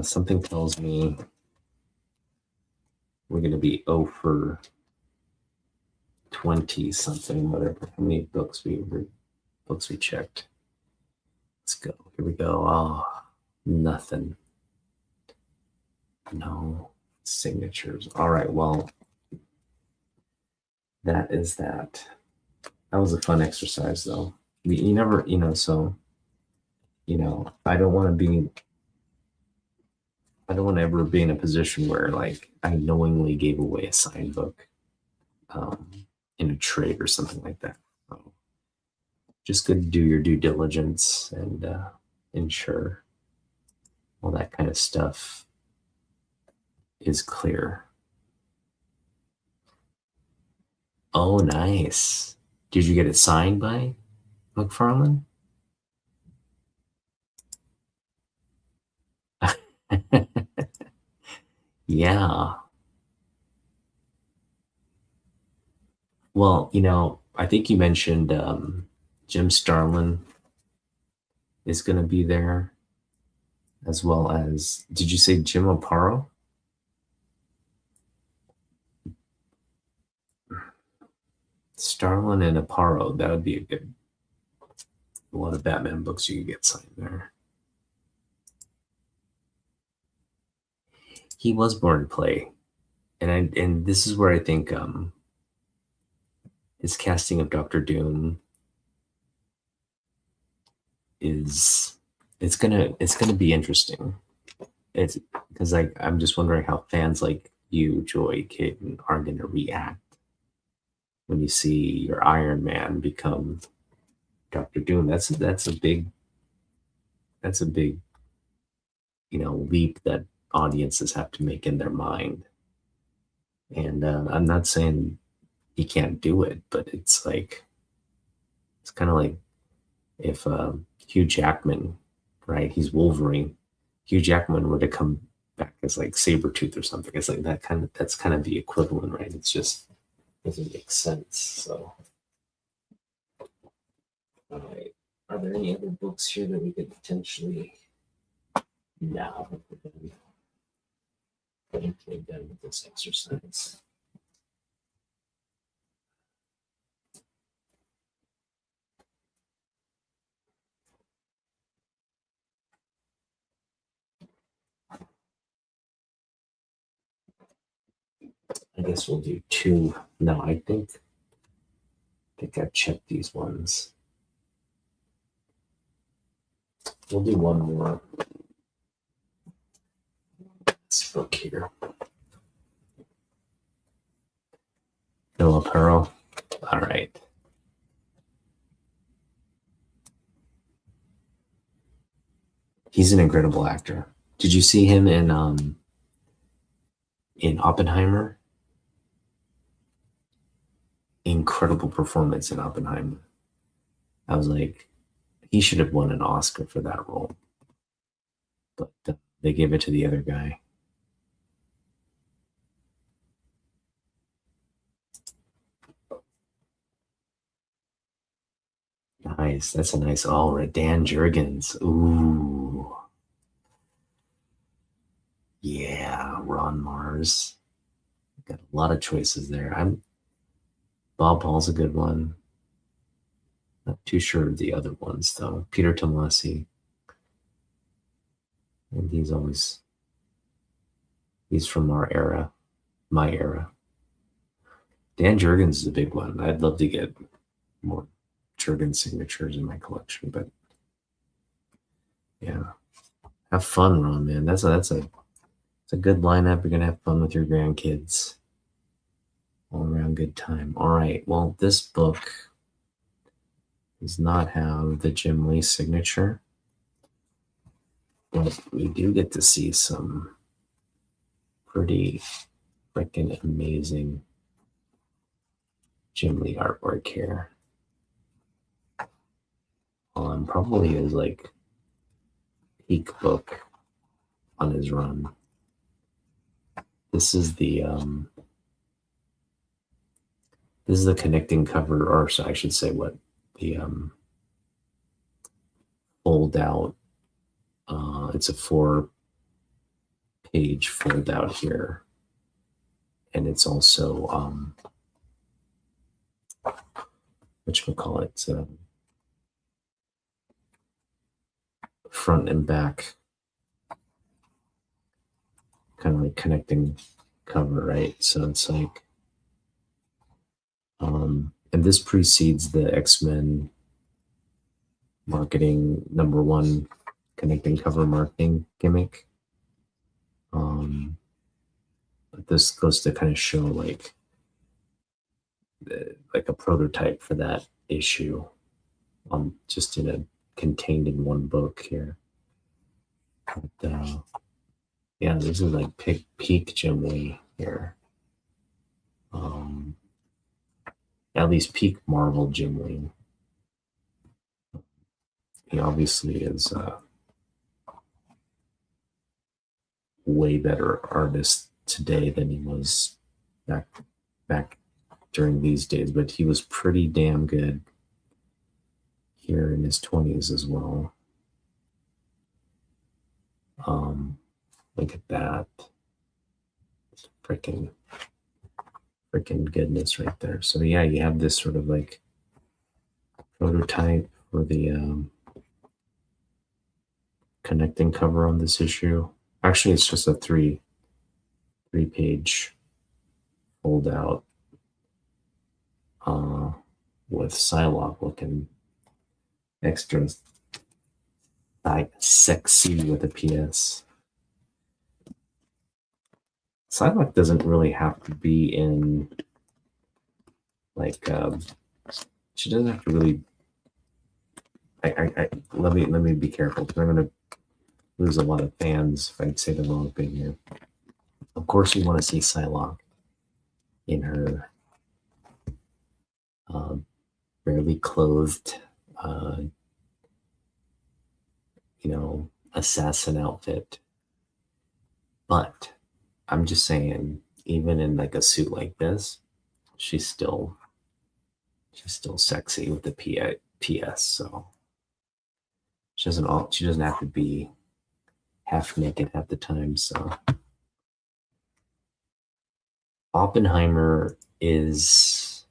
Something tells me we're going to be 0 for 20 something, whatever. How many books we checked? Let's go. Here we go. Oh, nothing. No signatures. All right. Well, that is that. That was a fun exercise, though. you never, so, I don't want to ever be in a position where like I knowingly gave away a signed book um, in a trade or something like that. So just good to do your due diligence and ensure all that kind of stuff is clear. Oh, nice. Did you get it signed by McFarlane? Yeah. Well, I think you mentioned Jim Starlin is going to be there, as well as, did you say Jim Aparo? Starlin and Aparo, that would be a lot of Batman books you could get signed there. He was born to play, and this is where I think his casting of Doctor Doom is it's gonna be interesting. It's because I'm just wondering how fans like you, Joy, Kid, are gonna react when you see your Iron Man become Doctor Doom. That's a big leap that audiences have to make in their mind. And I'm not saying he can't do it, but it's kind of like if Hugh Jackman, right? He's Wolverine. Hugh Jackman were to come back as like Sabretooth or something. It's like that's kind of the equivalent, right? It's just doesn't make sense. So, all right. Are there any other books here that we could potentially now getting done with this exercise? I guess we'll do two. No, I think I've checked these ones. We'll do one more. This book here. Philip Pearl. All right. He's an incredible actor. Did you see him in Oppenheimer? Incredible performance in Oppenheimer. I was like, he should have won an Oscar for that role, but they gave it to the other guy. Nice. That's a nice all right. Dan Jurgens. Ooh. Yeah, Ron Mars. Got a lot of choices there. Bob Hall's a good one. Not too sure of the other ones though. Peter Tomasi. And he's from our era, my era. Dan Jurgens is a big one. I'd love to get more Jurgens signatures in my collection, but yeah. Have fun, Ron, man. It's a good lineup. You're gonna have fun with your grandkids. All around good time. All right. Well, this book does not have the Jim Lee signature, but we do get to see some pretty freaking amazing Jim Lee artwork here. On probably his like peak book on his run. This is the connecting cover, or so I should say what the fold out. It's a 4-page fold out here, and it's also whatchamacallit, front and back, kind of like connecting cover, right? So it's like, and this precedes the X-Men marketing #1 connecting cover marketing gimmick. But this goes to kind of show like a prototype for that issue, just in a contained in one book here. But, yeah, this is like peak Jim Lee here. At least peak Marvel Jim Lee. He obviously is a way better artist today than he was back during these days, but he was pretty damn good here in his 20s as well. Look at that. Freaking goodness right there. So yeah, you have this sort of like prototype for the connecting cover on this issue. Actually, it's just a three-page fold out with Psylocke looking extra like sexy with a PS. Psylocke doesn't really have to be in like she doesn't have to really. Let me be careful because I'm gonna lose a lot of fans if I say the wrong thing here. Of course, you want to see Psylocke in her barely clothed, assassin outfit. But I'm just saying, even in like a suit like this, she's still sexy with the PS. So she doesn't have to be half naked at the time. So Oppenheimer is,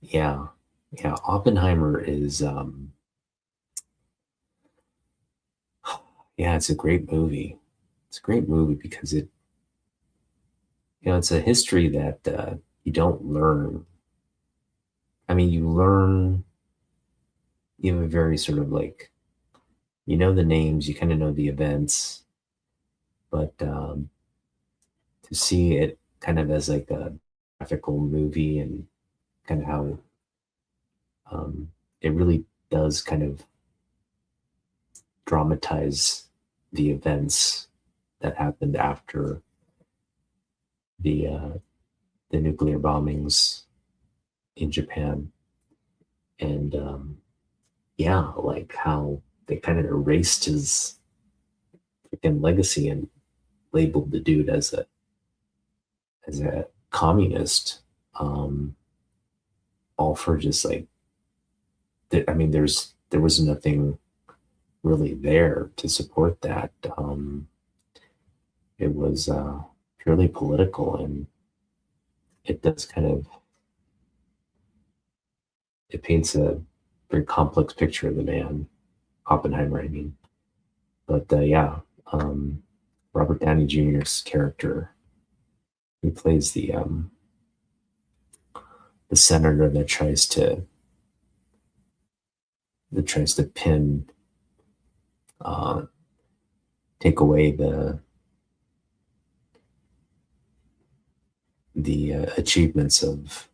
yeah. Oppenheimer is, yeah, it's a great movie. It's a great movie because it's a history that you don't learn. I mean, you have a very sort of like, the names, you kind of know the events, but to see it kind of as like a graphical movie and kind of how it really does kind of dramatize the events that happened after the nuclear bombings in Japan, and yeah, like how they kind of erased his freaking legacy and labeled the dude as a communist, all for just like, I mean, there was nothing really there to support that. It was purely political, and it does kind of, it paints a very complex picture of the man, Oppenheimer, I mean. But yeah, Robert Downey Jr.'s character, he plays the senator that tries to pin, take away the achievements of,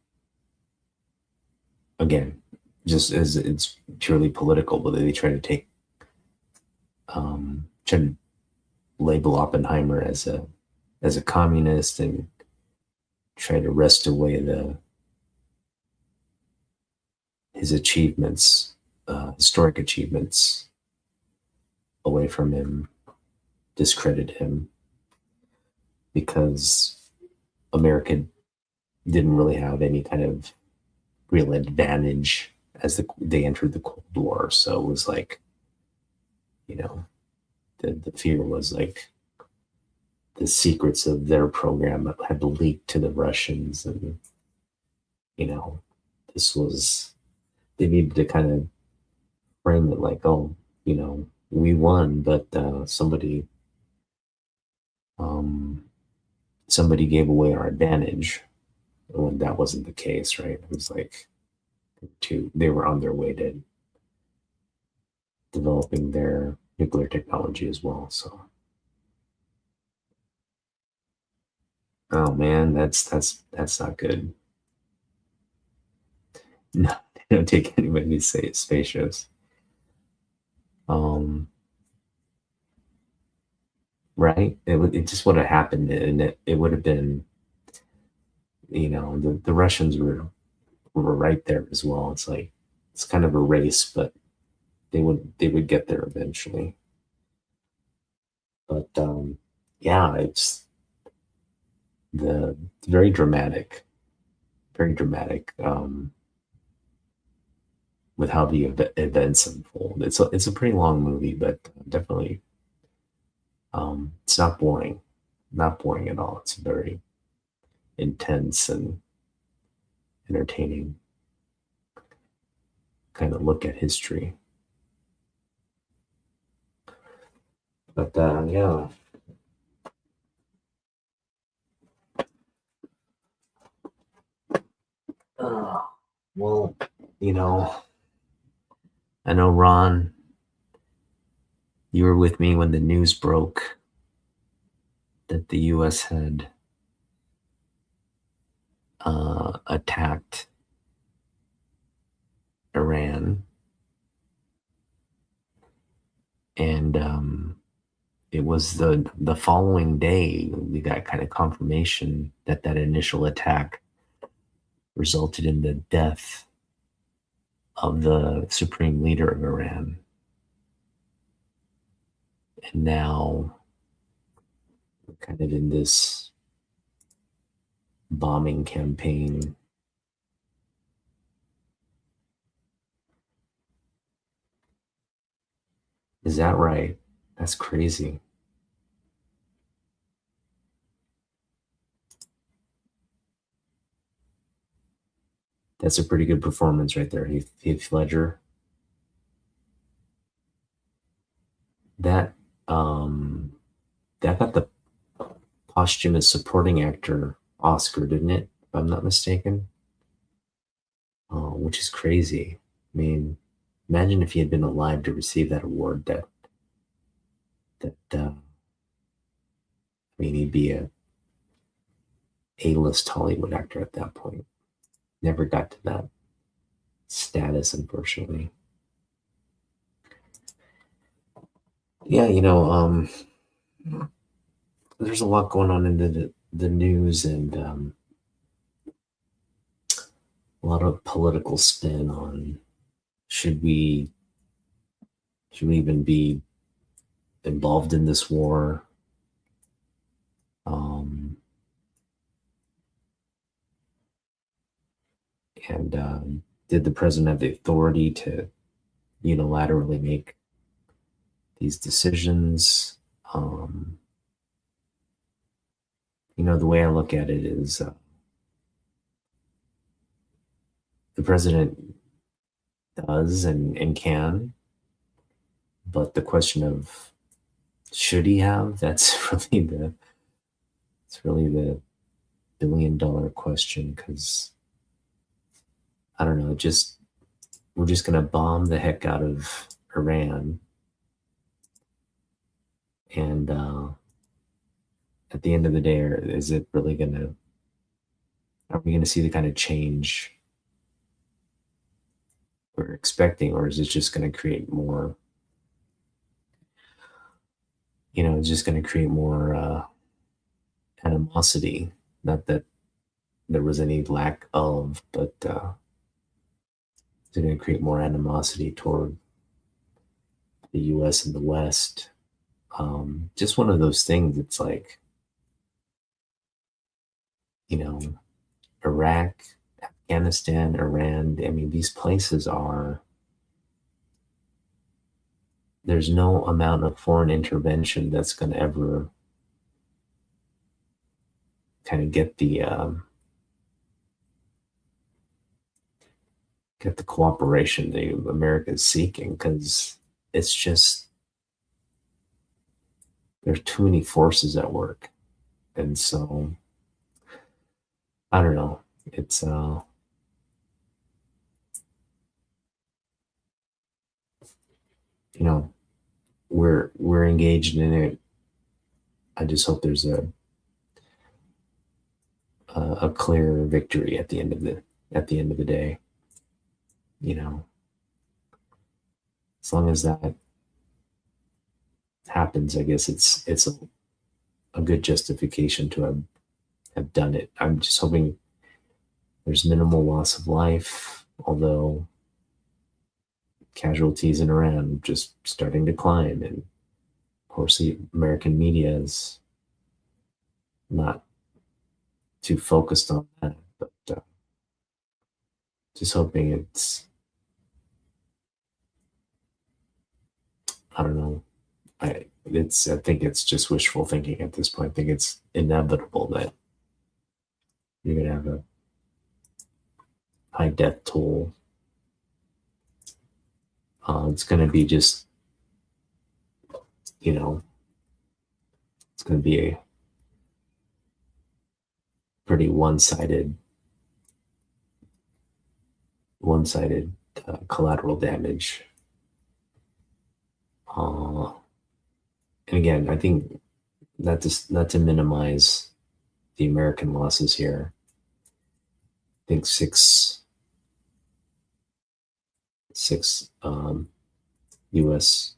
again, just as it's purely political, but they try to try to label Oppenheimer as a communist and try to wrest away his achievements, historic achievements, away from him, discredit him, because America didn't really have any kind of real advantage as they entered the Cold War. So it was like, the fear was like the secrets of their program had leaked to the Russians, and this was, they needed to kind of frame it like, oh, we won, but somebody gave away our advantage when that wasn't the case, right? It was like They were on their way to developing their nuclear technology as well. So, oh man, that's not good. No, they don't take anybody to say spaceships. Um, right? It just would have happened, and it would have been, the Russians were right there as well. It's like it's kind of a race, but they would get there eventually. But yeah, it's the very dramatic with how the events unfold. It's a pretty long movie, but definitely it's not boring at all. It's very intense and entertaining kind of look at history. But yeah, uh, well, you know, I know Ron, you were with me when the news broke that the U.S. had attacked Iran, and it was the following day we got kind of confirmation that that initial attack resulted in the death of the supreme leader of Iran. And now we're kind of in this bombing campaign. Is that right? That's crazy. That's a pretty good performance right there, Heath Ledger. That um that got the posthumous supporting actor Oscar, didn't it? If I'm not mistaken. Which is crazy. I mean, imagine if he had been alive to receive that award. I mean, he'd be a A-list Hollywood actor at that point. Never got to that status, unfortunately. Yeah, there's a lot going on in the news, and a lot of political spin on should we should we even be involved in this war? Um, and did the president have the authority to unilaterally make these decisions? Um, the way I look at it is the president does and can, but the question of should he have, that's really the billion-dollar question, because I don't know, just we're just going to bomb the heck out of Iran, and at the end of the day, is it really going to are we going to see the kind of change we're expecting, or is it just going to create more, it's just going to create more animosity? Not that there was any lack of, but it's going to create more animosity toward the US and the West. Just one of those things. It's like, you know, Iraq, Afghanistan, Iran. I mean, these places there's no amount of foreign intervention that's going to ever kind of get the cooperation that America is seeking, because it's just there's too many forces at work. And so I don't know. It's you know, we're engaged in it. I just hope there's a clear victory at the end of the day. You know, as long as that happens, I guess it's a good justification to have done it. I'm just hoping there's minimal loss of life, although casualties in Iran just starting to climb, and of course the American media is not too focused on that, but just hoping it's, I don't know. I think it's just wishful thinking at this point. I think it's inevitable that you're gonna have a high death toll. It's gonna be just, you know, it's gonna be a pretty one-sided collateral damage. Uh, and again, I think not to minimize the American losses here. I think six U.S.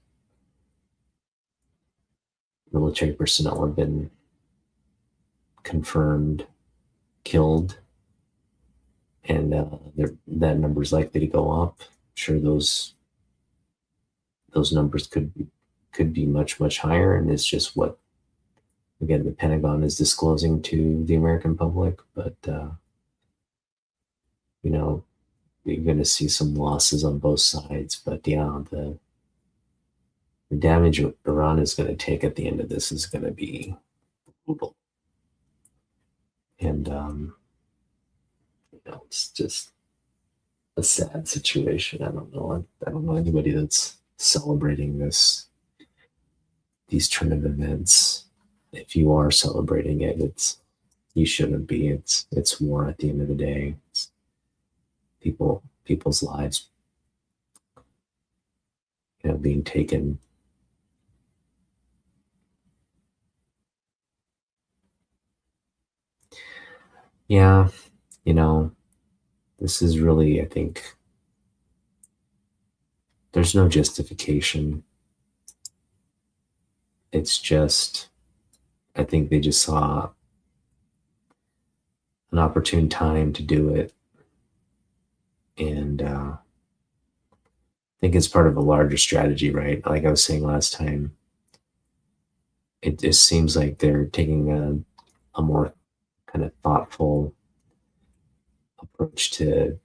military personnel have been confirmed killed, and that number is likely to go up. I'm sure those numbers could be much higher, and it's just what, again, the Pentagon is disclosing to the American public. But you know, you're going to see some losses on both sides. But yeah, the damage Iran is going to take at the end of this is going to be brutal, and it's just a sad situation. I don't know. I don't know anybody that's celebrating these turn of events. If you are celebrating it, you shouldn't be. It's war at the end of the day. It's people's lives, being taken. Yeah, you know, this is really, I think, there's no justification. It's just, I think they just saw an opportune time to do it. And I think it's part of a larger strategy, right? Like I was saying last time, it just seems like they're taking a more kind of thoughtful approach to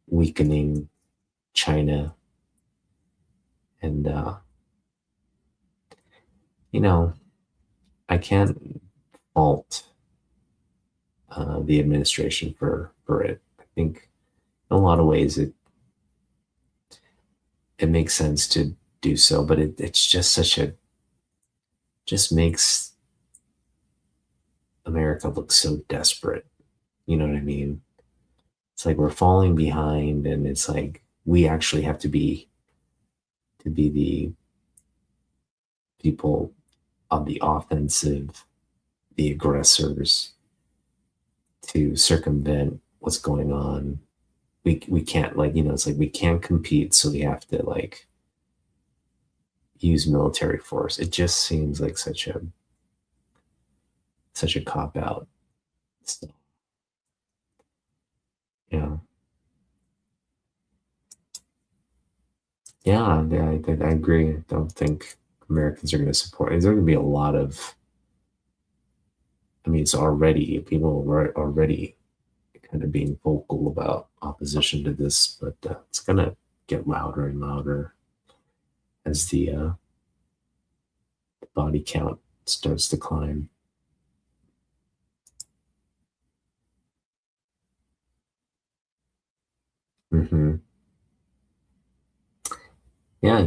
weakening China. And, you know, I can't fault the administration for it. I think in a lot of ways it makes sense to do so, but it's just just makes America look so desperate. You know what I mean? It's like we're falling behind, and it's like we actually have to be the people on the offensive, the aggressors, to circumvent what's going on. We can't, like, it's like we can't compete, so we have to, like, use military force. It just seems like such a cop out. So, yeah, yeah, I agree. I don't think Americans are going to support. There's going to be a lot of. I mean, it's already people are already kind of being vocal about opposition to this, but it's going to get louder and louder as the body count starts to climb. Hmm. Yeah,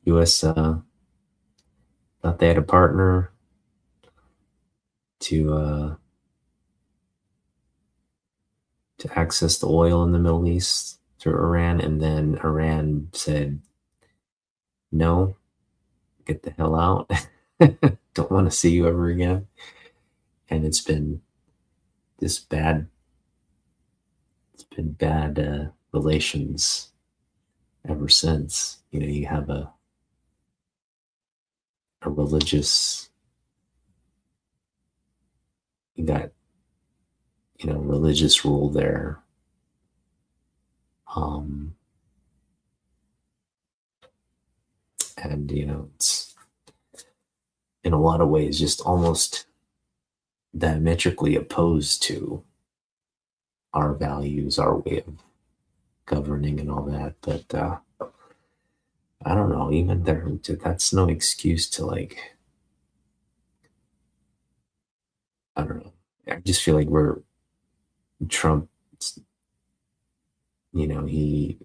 U.S. Thought they had a partner to access the oil in the Middle East. through Iran, and then Iran said, "No, get the hell out. Don't want to see you ever again." And this bad, it's been bad relations ever since. You have a religious, you got religious rule there. Um, and it's in a lot of ways just almost diametrically opposed to our values, our way of governing, and all that. But I don't know. Even there, that's no excuse to like. I don't know. I just feel like we're Trump. He.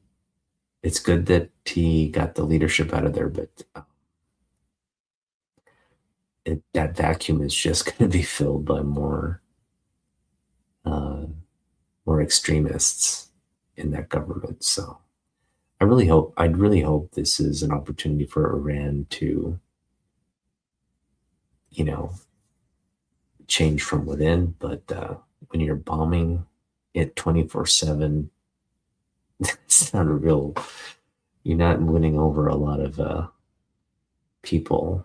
It's good that he got the leadership out of there, but that vacuum is just going to be filled by uh, more extremists in that government. So I'd really hope this is an opportunity for Iran to, you know, change from within. But when you're bombing it 24/7, it's not a real, you're not winning over a lot of people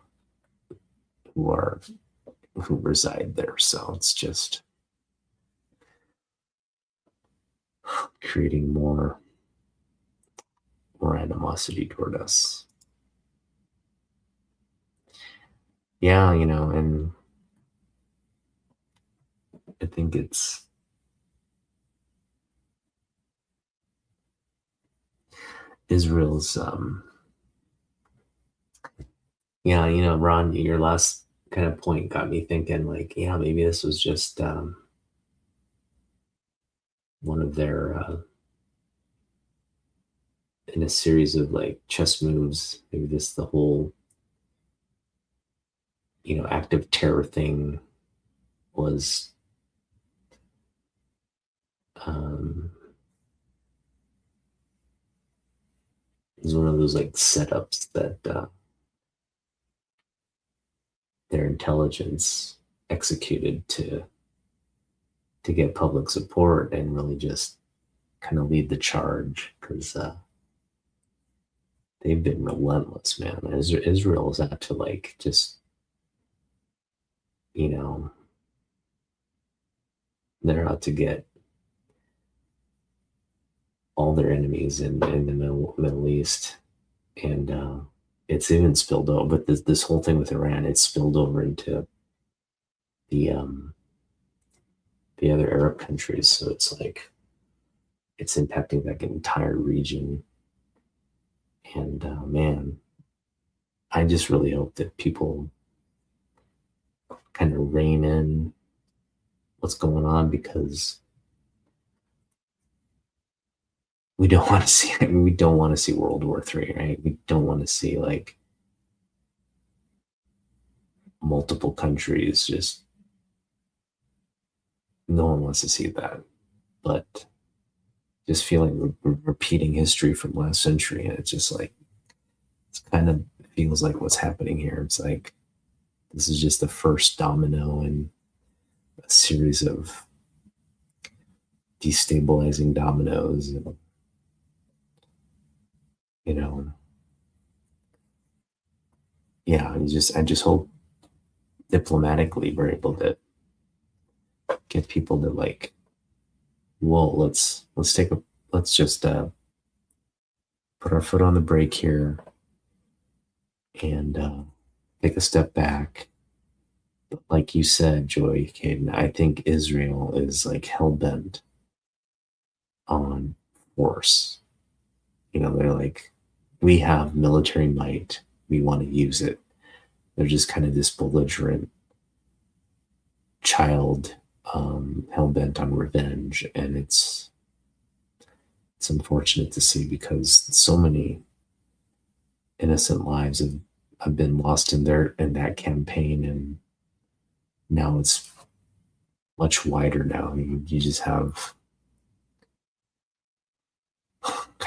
who are, who reside there. So it's just creating more animosity toward us. Yeah, and I think it's Israel's yeah, Ron, your last kind of point got me thinking like, yeah, maybe this was just one of their in a series of like chess moves. Maybe this the whole active terror thing was um is one of those like setups that their intelligence executed to get public support and really just kind of lead the charge because they've been relentless, man. Israel's out to like just you know they're out to get all their enemies in the Middle East, and it's even spilled over. But this whole thing with Iran, it's spilled over into the um, the other Arab countries. So it's like it's impacting that entire region. And man, I just really hope that people kind of rein in what's going on because we don't want to see. I mean, we don't want to see World War III, right? We don't want to see like multiple countries just. No one wants to see that, but just feeling we're repeating history from last century, and it's just like it's kind of feels like what's happening here. It's like this is just the first domino in a series of destabilizing dominoes, and you know, yeah. I just hope diplomatically we're able to get people to like, well, let's take a let's just put our foot on the brake here and take a step back. Like you said, Joy Caden, I think Israel is like hell bent on force. They're like, we have military might, we want to use it. They're just kind of this belligerent child, hell bent on revenge, and it's unfortunate to see because so many innocent lives have been lost in that campaign, and now it's much wider now. You just have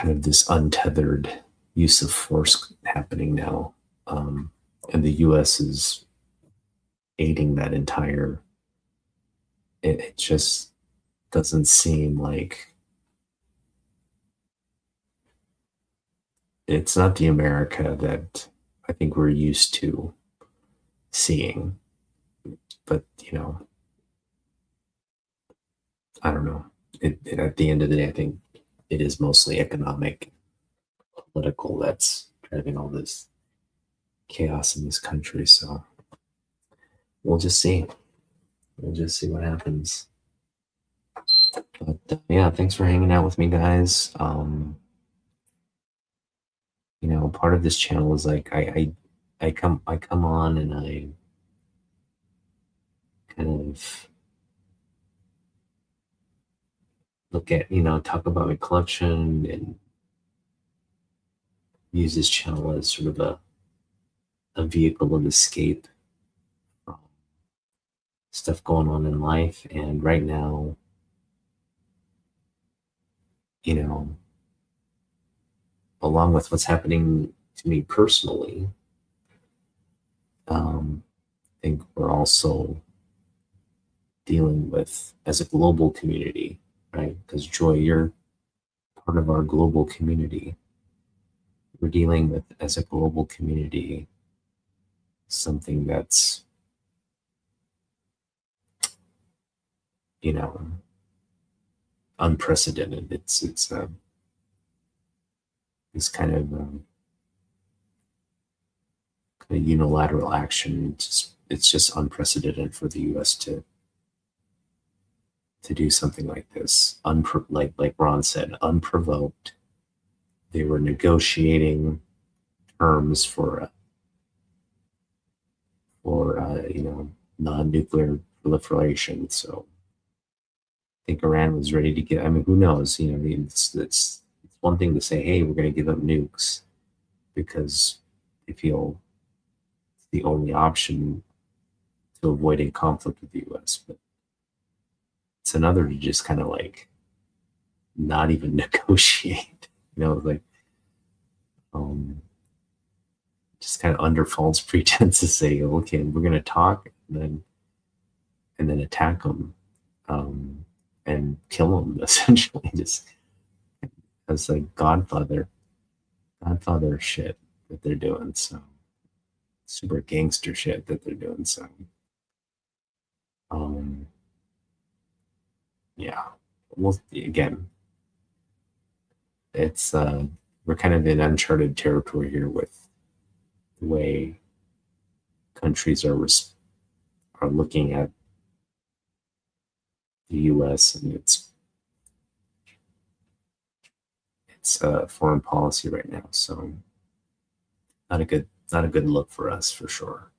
kind of this untethered use of force happening now. And the US is aiding that entire, it just doesn't seem like it's not the America that I think we're used to seeing. But, I don't know. At the end of the day, I think it is mostly economic, political that's driving all this chaos in this country. So we'll just see. We'll just see what happens. But yeah, thanks for hanging out with me, guys. Part of this channel is like I come on and I kind of look at, talk about my collection and use this channel as sort of a vehicle of escape from stuff going on in life. And right now, along with what's happening to me personally, I think we're also dealing with, as a global community, right? Because Joy, you're part of our global community. We're dealing with, as a global community, something that's, unprecedented. It's this kind of unilateral action. It's just unprecedented for the U.S. to do something like this. Like Ron said, unprovoked. They were negotiating terms for non-nuclear proliferation. So I think Iran was ready to get. I mean, who knows? It's one thing to say, hey, we're going to give up nukes because they feel it's the only option to avoiding conflict with the U.S. But it's another to just kind of like not even negotiate, like just kind of under false pretense to say, okay, we're going to talk and then attack them and kill them, essentially, just as like Godfather shit that they're doing. So super gangster shit that they're doing. So yeah, well, again, it's we're kind of in uncharted territory here with the way countries are looking at the U.S. and its foreign policy right now. So not a good look for us, for sure.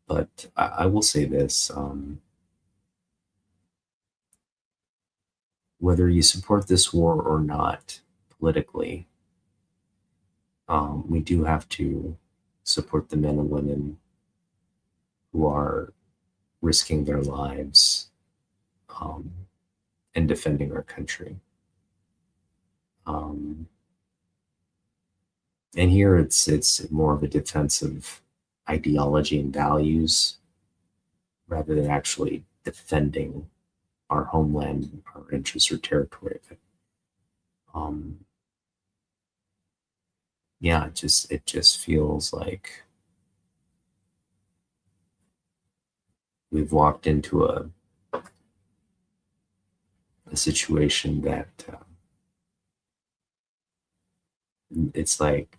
But I will say this: whether you support this war or not politically, we do have to support the men and women who are risking their lives and defending our country. And here it's more of a defensive ideology and values rather than actually defending our homeland, our interests or territory. Yeah, it just feels like we've walked into a situation that it's like,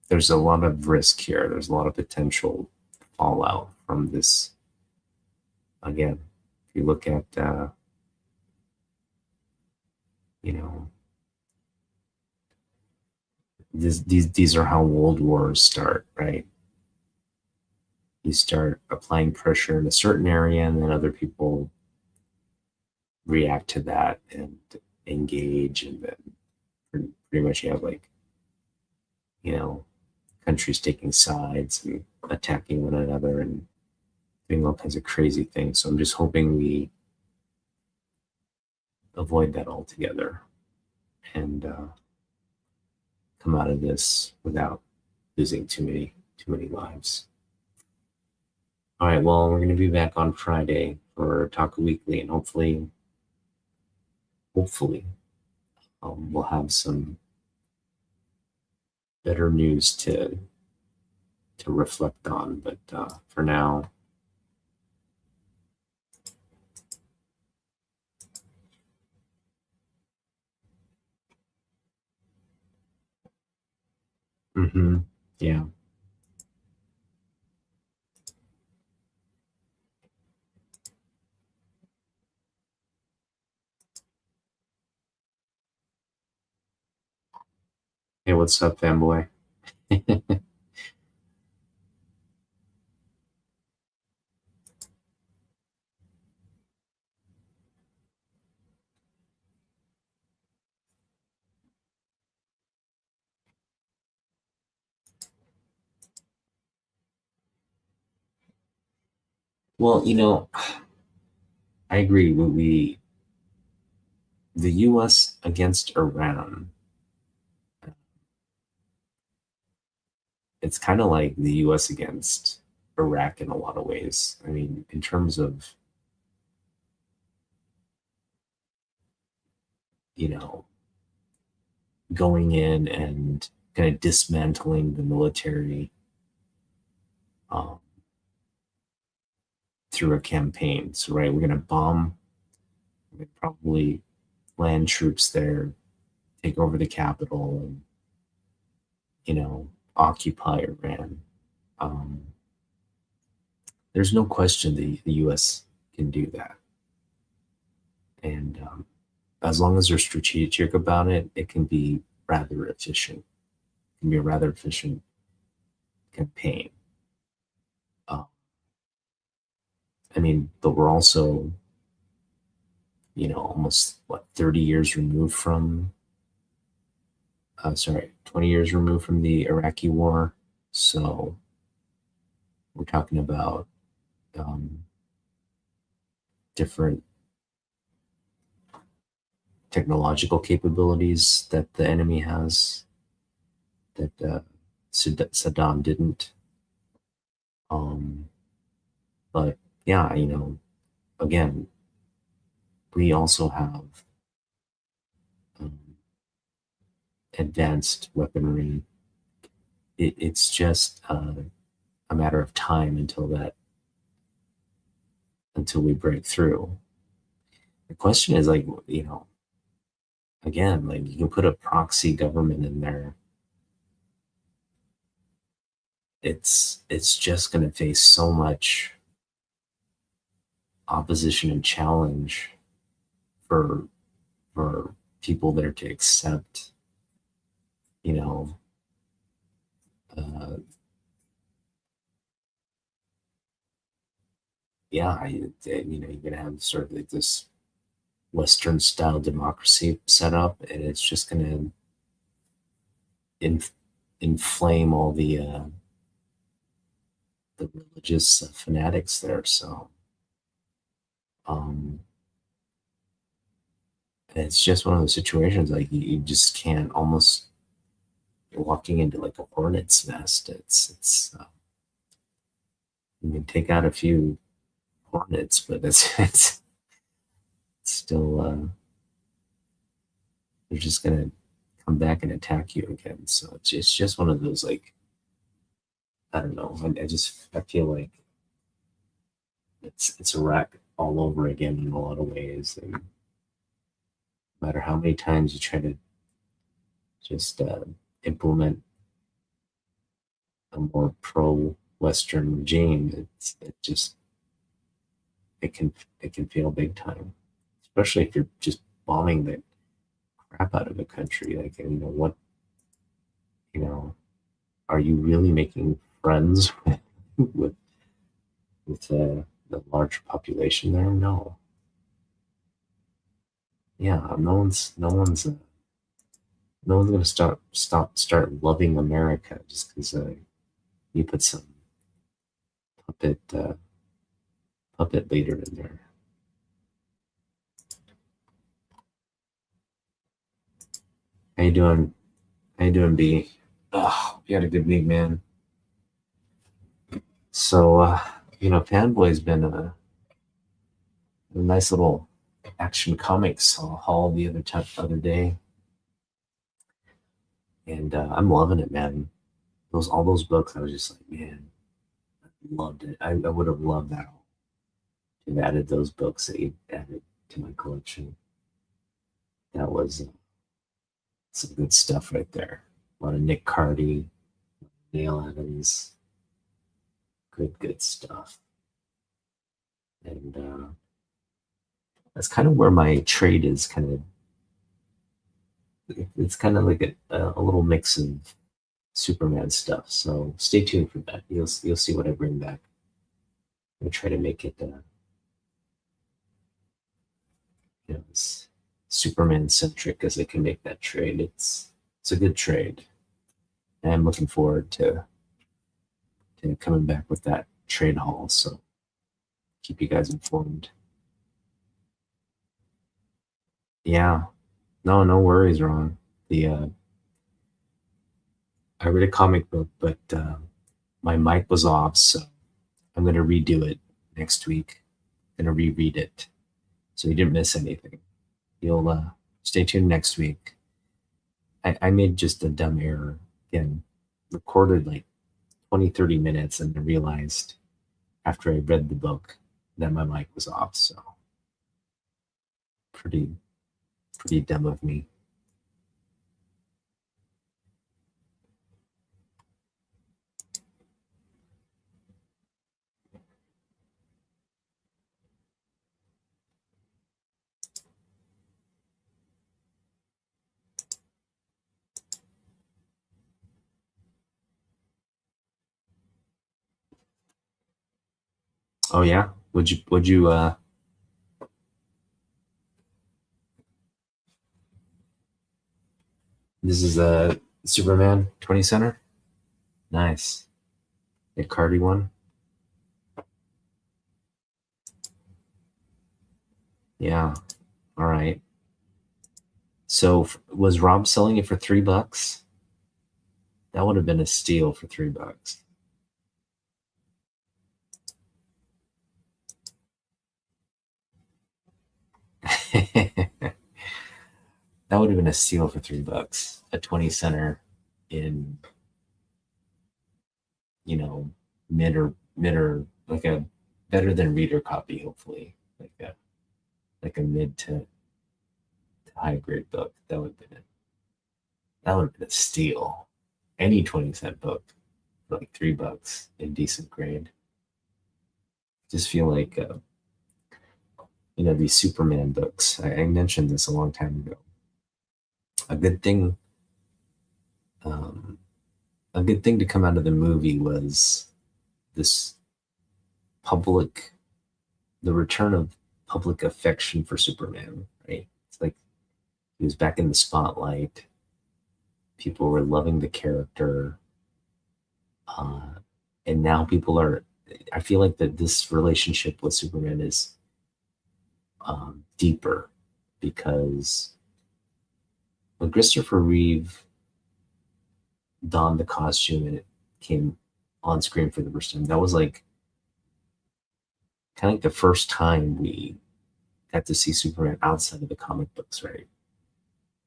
there's a lot of risk here. There's a lot of potential fallout from this. Again, if you look at, these are how world wars start, right? You start applying pressure in a certain area, and then other people react to that and engage, and then pretty much you have like, countries taking sides and attacking one another and doing all kinds of crazy things. So I'm just hoping we avoid that altogether and come out of this without losing too many lives. All right, well, we're going to be back on Friday for Otaku Weekly, and hopefully, we'll have some better news to reflect on. But for now, yeah. Hey, what's up, fanboy? Well, I agree. The U.S. against Iran, it's kind of like the U.S. against Iraq in a lot of ways. I mean, in terms of, you know, going in and kind of dismantling the military um, through a campaign. So, right, we're going to bomb, we're gonna probably land troops there, take over the capital, and, occupy Iran. Um, there's no question the U.S. can do that. And as long as they're strategic about it, it can be rather efficient. It can be a rather efficient campaign. Uh, I mean, but we're also, almost what 30 years removed from, sorry, 20 years removed from the Iraqi war. So we're talking about um, different technological capabilities that the enemy has that Saddam didn't. Um, but yeah, again, we also have um, advanced weaponry. It's just a matter of time until we break through. The question is like, again, like you can put a proxy government in there. It's just going to face so much opposition and challenge for for people there to accept, you know, uh, yeah, you're going to have sort of like this Western style democracy set up, and it's just going to inflame all the religious fanatics there. So um, it's just one of those situations like you just can't almost you're walking into like a hornet's nest. It's you can take out a few hornets, but it's still they're just gonna come back and attack you again. So it's just one of those like I don't know. I feel like it's Iraq all over again in a lot of ways, and no matter how many times you try to just implement a more pro-Western regime, it can it can fail big time, especially if you're just bombing the crap out of a country. Like, what, you know, are you really making friends with the large population there? No. Yeah, no one's gonna start loving America just because you put some puppet puppet leader in there. How you doing? How you doing, B? Oh, you had a good week, man. So, Fanboy's been a nice little Action Comics haul the other day, and I'm loving it, man. Those all those books, I was just like, man, loved it. I would have loved that to have added those books that you added to my collection. That was some good stuff right there. A lot of Nick Cardy, Neil Adams, good stuff. And that's kind of where my trade is kind of. It's kind of like a little mix of Superman stuff. So stay tuned for that. You'll see what I bring back. I'm gonna try to make it as Superman centric as I can make that trade. It's a good trade, and I'm looking forward to coming back with that trade haul. So keep you guys informed. Yeah, no worries, Ron. The I read a comic book, but my mic was off, so I'm gonna redo it next week. I'm gonna reread it, so you didn't miss anything. You'll stay tuned next week. I made just a dumb error again. Recorded like 20, 30 minutes, and then realized after I read the book that my mic was off. So pretty dumb of me. Oh yeah, would you this is a Superman 20 center? Nice. The Cardi one? Yeah. All right. So was Rob selling it for $3? That would have been a steal for $3. That would have been a steal for $3. A 20 center in, you know, mid or like a better than reader copy, hopefully. Like a mid to high grade book. That would have been a steal. Any 20-cent book for like $3 in decent grade. Just feel like these Superman books. I mentioned this a long time ago. A good thing, um, a good thing to come out of the movie was this public, the return of public affection for Superman. Right? It's like he was back in the spotlight. People were loving the character, uh, and now people are. I feel like that this relationship with Superman is deeper because when Christopher Reeve donned the costume and it came on screen for the first time, that was like kind of like the first time we got to see Superman outside of the comic books, right?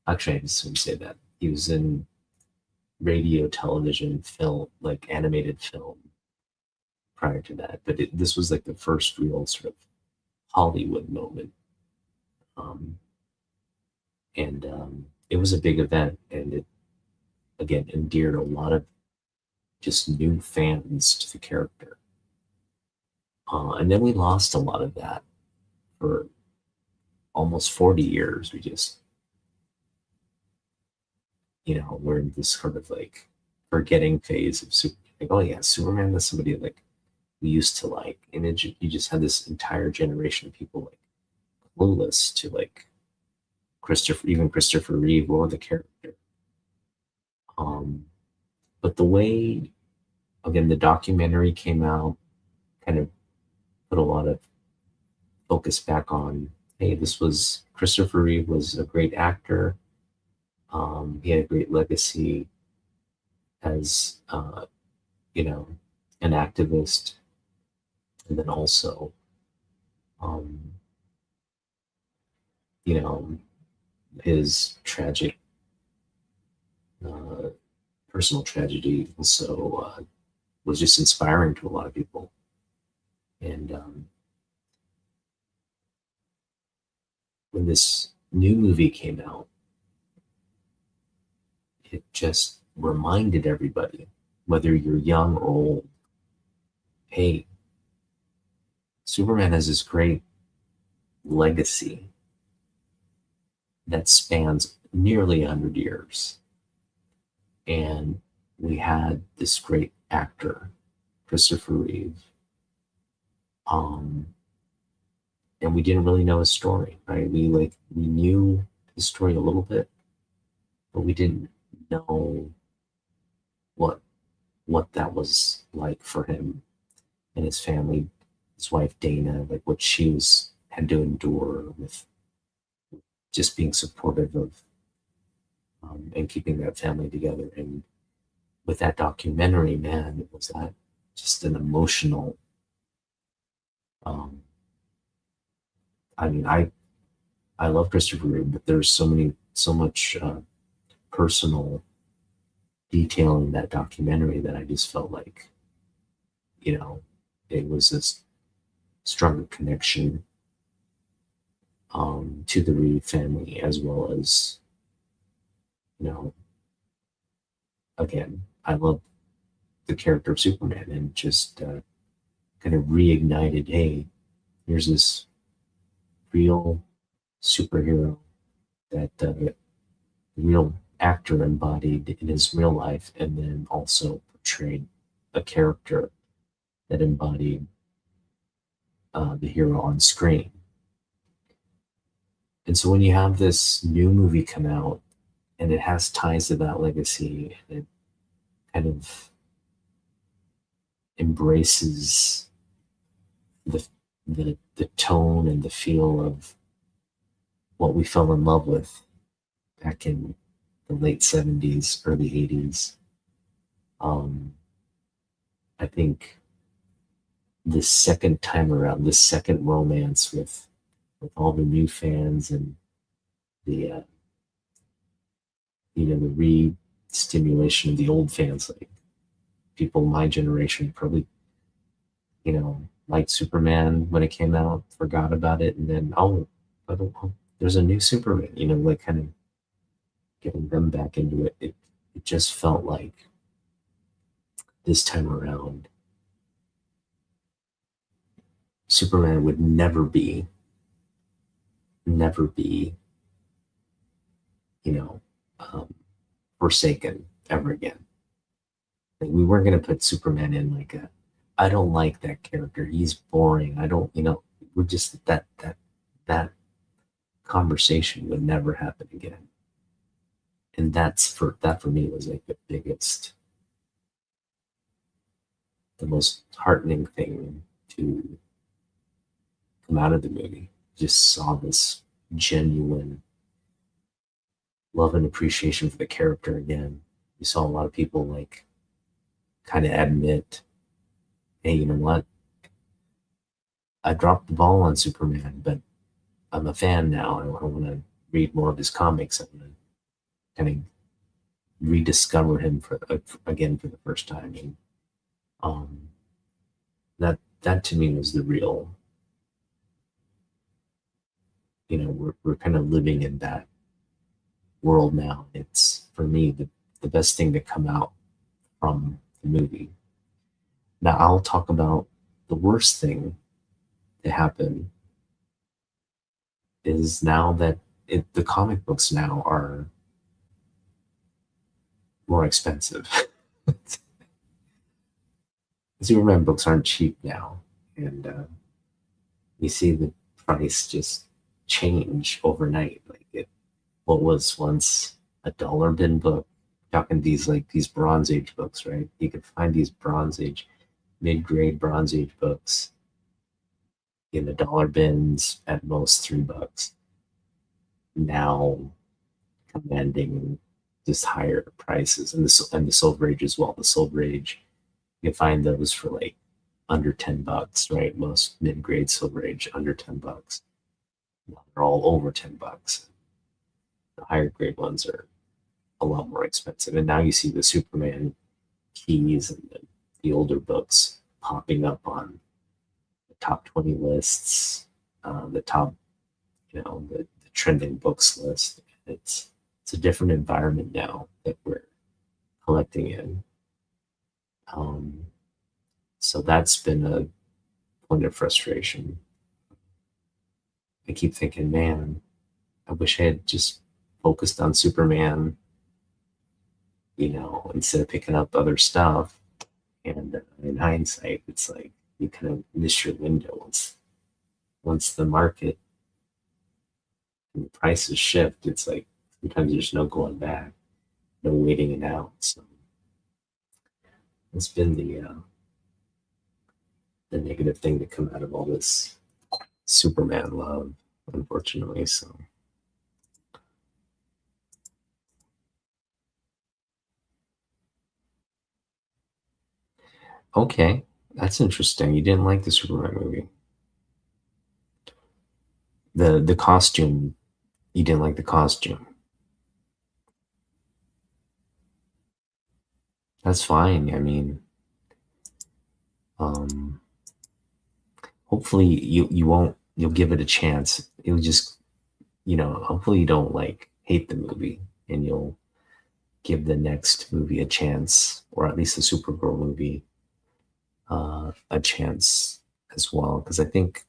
Actually, I just wouldn't say that. He was in radio, television, film, like animated film prior to that. But this was like the first real sort of Hollywood moment. Um, and it was a big event. And it, again, endeared a lot of just new fans to the character. And then we lost a lot of that for almost 40 years. We just, we're in this sort of like forgetting phase of super. Like, oh yeah, Superman is somebody like we used to like, and you just had this entire generation of people like clueless to like even Christopher Reeve or the character. Um, but the way, again, the documentary came out, kind of put a lot of focus back on, hey, this was Christopher Reeve was a great actor. He had a great legacy as you know, an activist, and then also um, you know, his tragic uh, personal tragedy also was just inspiring to a lot of people. And when this new movie came out, it just reminded everybody, whether you're young or old, hey, Superman has this great legacy that spans nearly 100 years. And we had this great actor, Christopher Reeve, um, and we didn't really know his story, right? We knew his story a little bit, but we didn't know what what that was like for him and his family, his wife Dana, like what she was had to endure with just being supportive of and keeping that family together. And with that documentary, man, it was that just an emotional. Um, I mean, I love Christopher Reeve, but there's so much personal detail in that documentary that I just felt like, you know, it was this stronger connection to the Reeve family, as well as, you know, again, I love the character of Superman, and just kind of reignited, hey, here's this real superhero that the real actor embodied in his real life, and then also portrayed a character that embodied the hero on screen. And so when you have this new movie come out and it has ties to that legacy, and it kind of embraces the the tone and the feel of what we fell in love with back in the late 70s, early 80s. Um, I think this second time around, this second romance with all the new fans and the the re-stimulation of the old fans, like people my generation probably liked Superman when it came out, forgot about it, and then I don't know, there's a new Superman, like kind of getting them back into it. It just felt like this time around, Superman would never be, you know, um, forsaken ever again. Like we weren't gonna put Superman in like a, I don't like that character. He's boring. I don't, we're just that conversation would never happen again. And that for me was like the biggest, the most heartening thing to come out of the movie. Just saw this genuine love and appreciation for the character again. You saw a lot of people like kind of admit, hey, you know what? I dropped the ball on Superman, but I'm a fan now. I want to read more of his comics. I want to kind of rediscover him again for the first time. And um, that to me was the real. We're kind of living in that world now. It's for me the best thing to come out from the movie. Now I'll talk about the worst thing to happen is now that the comic books now are more expensive. Superman books aren't cheap now, and you see the price just change overnight. Like what was once $1 bin book, talking these Bronze Age books, right? You could find these Bronze Age, mid-grade Bronze Age books, in the dollar bins, at most $3. Now commanding just higher prices, and the Silver Age as well. The Silver Age, you can find those for like under $10, right? Most mid grade Silver Age under $10. Now they're all over $10. The higher grade ones are a lot more expensive, and now you see the Superman keys and the older books popping up on the top 20 lists, the top, the trending books list. It's a different environment now that we're collecting in. Um, so that's been a point of frustration. I keep thinking, man, I wish I had just focused on Superman, instead of picking up other stuff. And in hindsight, it's like you kind of miss your window once the market and the prices shift. It's like sometimes there's no going back, no waiting it out. So it's been the negative thing to come out of all this Superman love, unfortunately. So okay, that's interesting. You didn't like the Superman movie. The costume, you didn't like the costume. That's fine. I mean, um, hopefully you'll give it a chance. You'll just, hopefully you don't like hate the movie, and you'll give the next movie a chance, or at least the Supergirl movie a chance as well. Because I think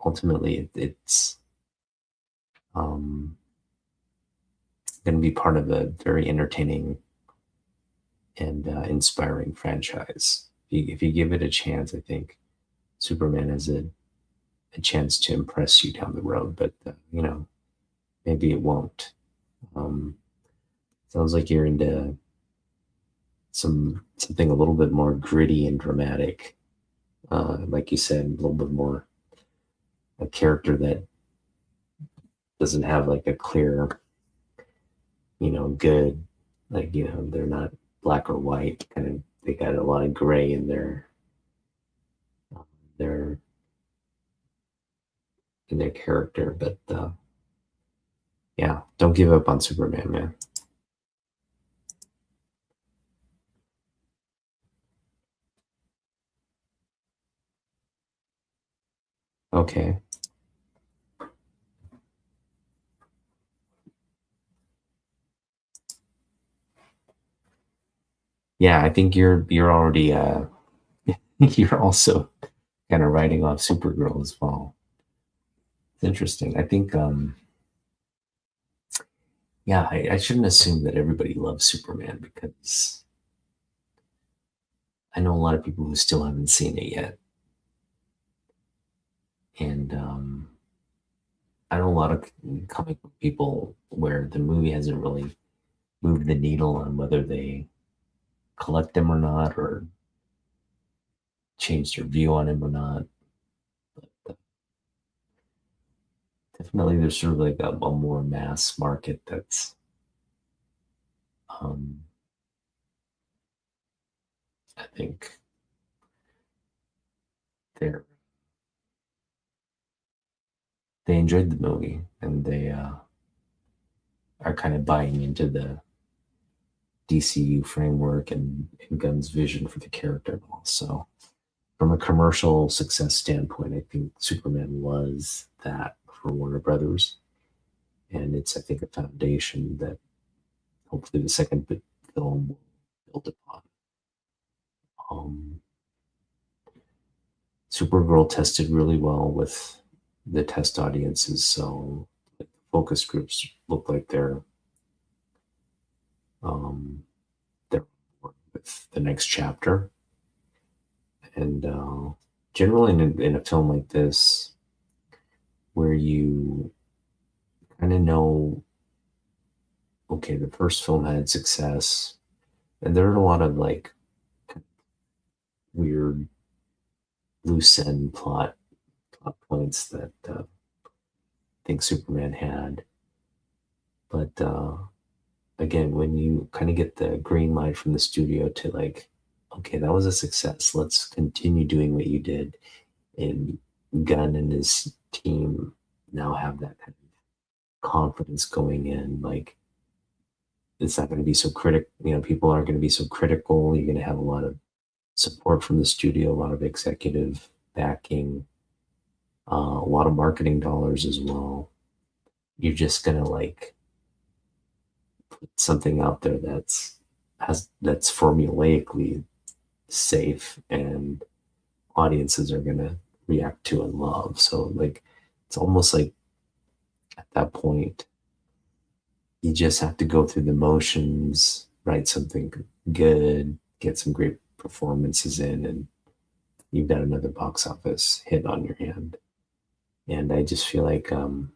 ultimately it's um, going to be part of a very entertaining and inspiring franchise. If you give it a chance, I think Superman has a chance to impress you down the road, but maybe it won't. Um, Sounds like you're into something a little bit more gritty and dramatic. Like you said, a little bit more a character that doesn't have like a clear, good, like, they're not black or white, kind of, they got a lot of gray in their in their character. But yeah, don't give up on Superman, man. Okay. Yeah, I think you're already you're also kind of writing off Supergirl as well. It's interesting. I think yeah, I shouldn't assume that everybody loves Superman, because I know a lot of people who still haven't seen it yet. And I know a lot of comic book people where the movie hasn't really moved the needle on whether they collect them or not, or change their view on him or not. But definitely there's sort of like a more mass market that's um, I think they're they enjoyed the movie, and they are kind of buying into the DCU framework and Gunn's vision for the character. Also, from a commercial success standpoint, I think Superman was that for Warner Brothers, and it's, I think, a foundation that hopefully the second film will build upon. Um, Supergirl tested really well with the test audiences, so the focus groups look like um, they're with the next chapter. And generally, in a film like this, where you kind of know, okay, the first film had success, and there are a lot of like weird loose end plot points that I think Superman had. But again, when you kind of get the green light from the studio to like, okay, that was a success. Let's continue doing what you did. And Gunn and his team now have that kind of confidence going in. Like, it's not going to be so people aren't going to be so critical. You're going to have a lot of support from the studio, a lot of executive backing, a lot of marketing dollars as well. You're just going to like put something out there that's formulaically safe and audiences are going to react to and love. So like it's almost like at that point you just have to go through the motions, write something good, get some great performances in, and you've got another box office hit on your hand. And I just feel like the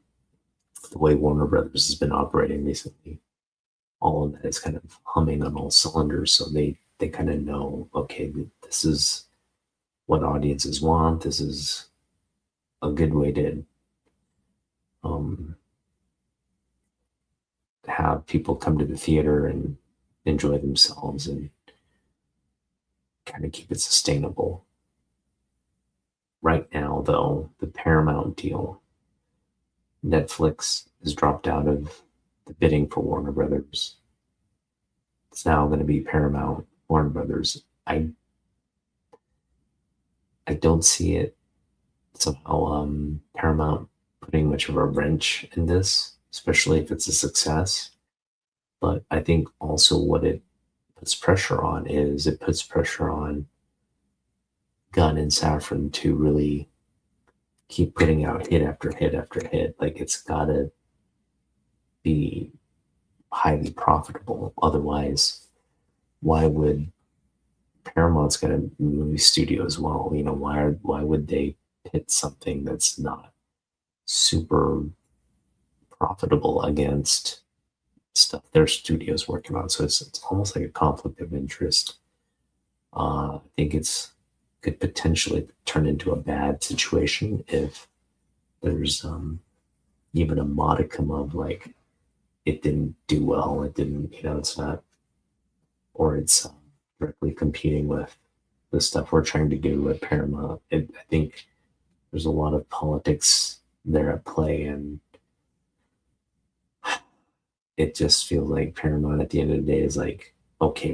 way Warner Brothers has been operating recently, all of that is kind of humming on all cylinders. So they kind of know, okay, this is what audiences want. This is a good way to um, have people come to the theater and enjoy themselves and kind of keep it sustainable. Right now, though, the Paramount deal, Netflix has dropped out of the bidding for Warner Brothers. It's now going to be Paramount, Warner Brothers. I don't see it somehow Paramount putting much of a wrench in this, especially if it's a success. But I think also what it puts pressure on is it puts pressure on Gunn and Safran to really keep putting out hit after hit after hit. Like it's gotta be highly profitable. Otherwise, why would Paramount's got a movie studio as well? You know, why would they pit something that's not super profitable against stuff their studio's working on? So it's almost like a conflict of interest. I think it's could potentially turn into a bad situation if there's even a modicum of like it didn't do well, it didn't, it's not, or it's directly competing with the stuff we're trying to do at Paramount. I think there's a lot of politics there at play, and it just feels like Paramount at the end of the day is like, okay,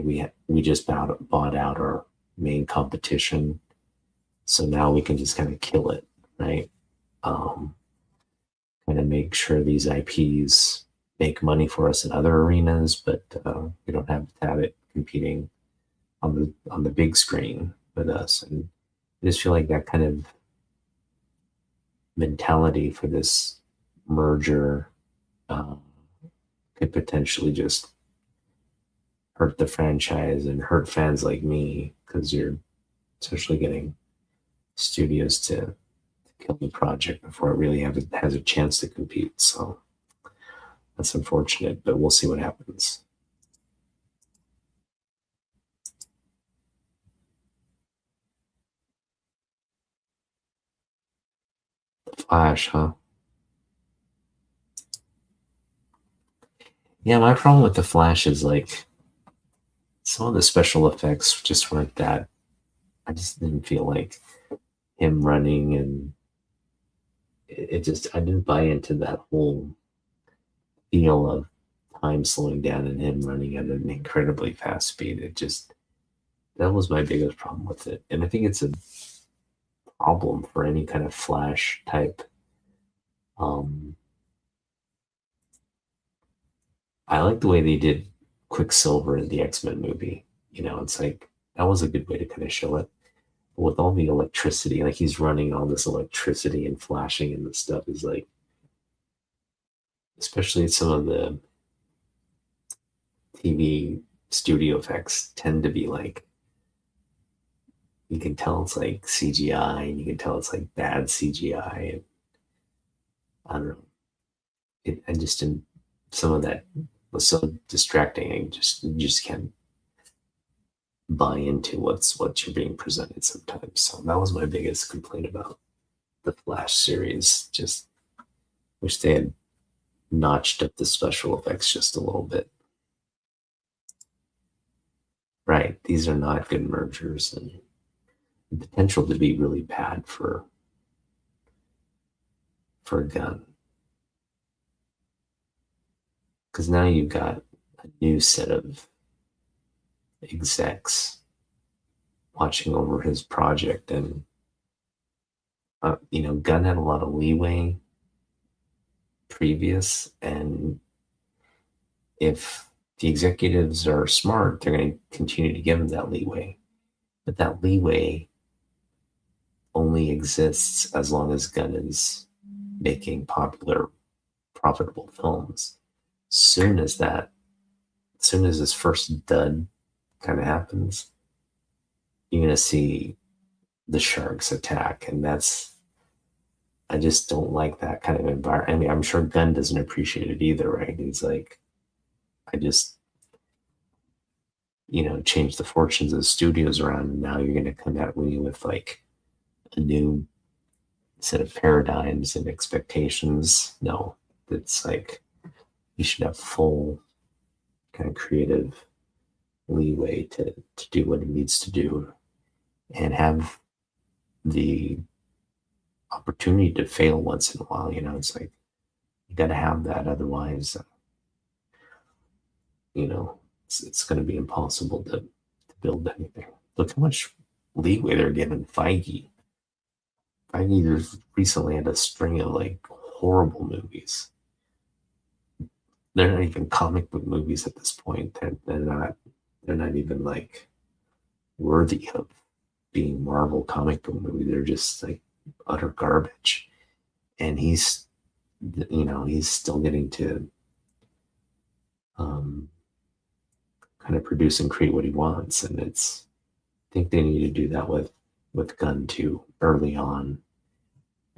we just bought out our main competition, so now we can just kind of kill it, right? Um, Kind of make sure these IPs make money for us in other arenas, but we don't have to have it competing on the big screen with us. And I just feel like that kind of mentality for this merger uh, could potentially just hurt the franchise and hurt fans like me because you're essentially getting studios to kill the project before it really has a chance to compete. So that's unfortunate, but we'll see what happens. Flash, huh? Yeah, my problem with the Flash is like some of the special effects just weren't that. I just didn't feel like him running, and it just I didn't buy into that whole feel of time slowing down and him running at an incredibly fast speed. It just that was my biggest problem with it, and I think it's a problem for any kind of Flash type. Um, I like the way they did Quicksilver in the X-Men movie. It's like that was a good way to kind of show it. But with all the electricity, like he's running all this electricity and flashing and the stuff is like, especially some of the TV studio effects tend to be like, you can tell it's like CGI and you can tell it's like bad CGI. And I don't know. I just didn't, some of that was so distracting. You just can't buy into what you're being presented sometimes. So that was my biggest complaint about the Flash series. Just wish they had notched up the special effects just a little bit. Right. These are not good mergers and the potential to be really bad for a gun. Because now you've got a new set of execs watching over his project, and Gunn had a lot of leeway previous, and if the executives are smart, they're going to continue to give him that leeway. But that leeway only exists as long as Gunn is making popular, profitable films. Soon as his first dud kind of happens, you're going to see the sharks attack. And I just don't like that kind of environment. I mean, I'm sure Gunn doesn't appreciate it either, right? He's like, I just, change the fortunes of the studios around. And now you're going to come at me with like a new set of paradigms and expectations. No, it's like you should have full kind of creative leeway to do what it needs to do and have the opportunity to fail once in a while. It's like you got to have that. Otherwise, it's going to be impossible to build anything. Look how much leeway they're giving Feige. Feige recently had a string of like horrible movies. They're not even comic book movies at this point. They're not even like worthy of being Marvel comic book movies. They're just like utter garbage. And he's still getting to kind of produce and create what he wants. And I think they need to do that with Gunn too early on.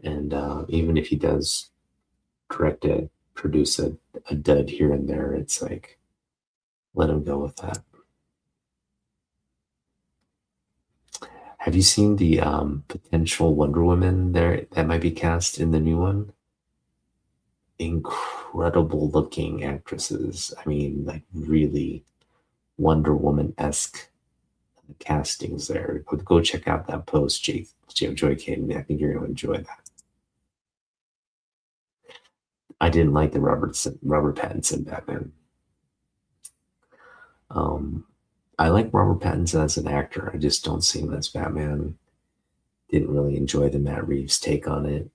And even if he does produce a dud here and there, it's like, let him go with that. Have you seen the potential Wonder Woman there that might be cast in the new one? Incredible looking actresses. I mean, like really Wonder Woman-esque castings there. Go check out that post, Joy Caden. I think you're going to enjoy that. I didn't like the Robert Pattinson Batman. I like Robert Pattinson as an actor. I just don't see him as Batman. Didn't really enjoy the Matt Reeves take on it.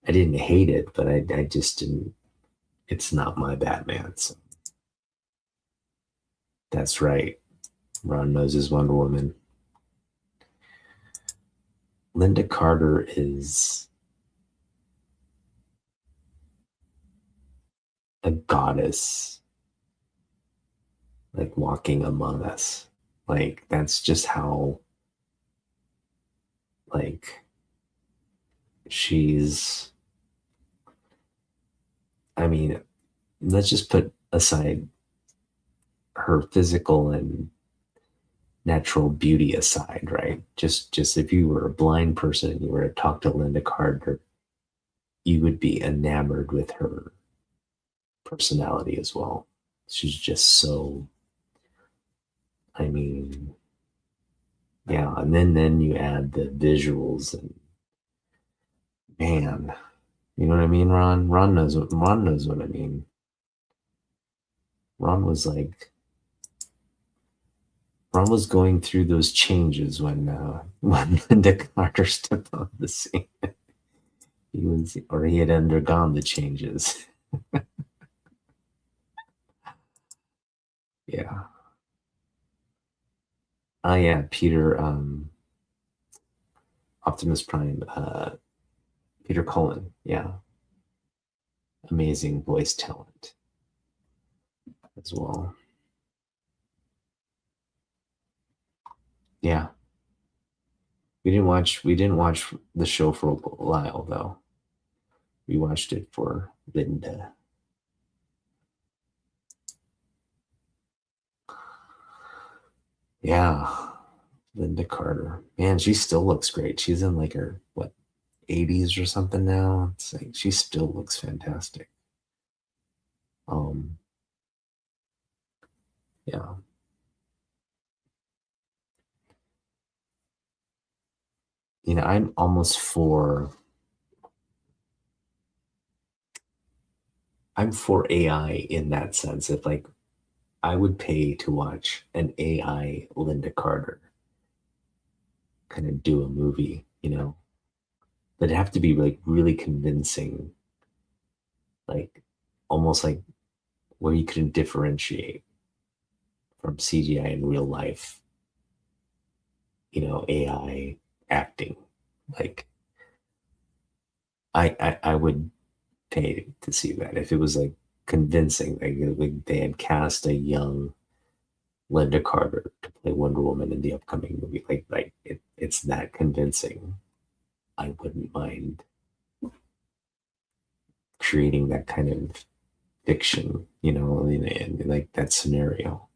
I didn't hate it, but I just didn't. It's not my Batman. So. That's right. Ron knows his Wonder Woman. Linda Carter is a goddess, like walking among us. Like that's just how, like, she's. I mean, let's just put aside her physical and natural beauty aside, right? Just if you were a blind person and you were to talk to Linda Carter, you would be enamored with her personality as well. She's just so, I mean, yeah. And then you add the visuals and man, you know what I mean, Ron? Ron knows what I mean. Ron was going through those changes when Linda Carter stepped on the scene. He had undergone the changes. Yeah. Oh yeah, Peter Optimus Prime, Peter Cullen. Yeah. Amazing voice talent as well. Yeah. We didn't watch the show for a while though. We watched it for Linda. Yeah. Linda Carter. Man, she still looks great. She's in like her what 80s or something now. It's like she still looks fantastic. Um, yeah. I'm almost for I'm for AI in that sense. If like I would pay to watch an AI Linda Carter kind of do a movie, but it'd have to be like really convincing, like almost like where you couldn't differentiate from CGI in real life, AI acting. Like I would pay to see that if it was like convincing. Like they had cast a young Linda Carter to play Wonder Woman in the upcoming movie. It's that convincing. I wouldn't mind creating that kind of fiction, in like that scenario.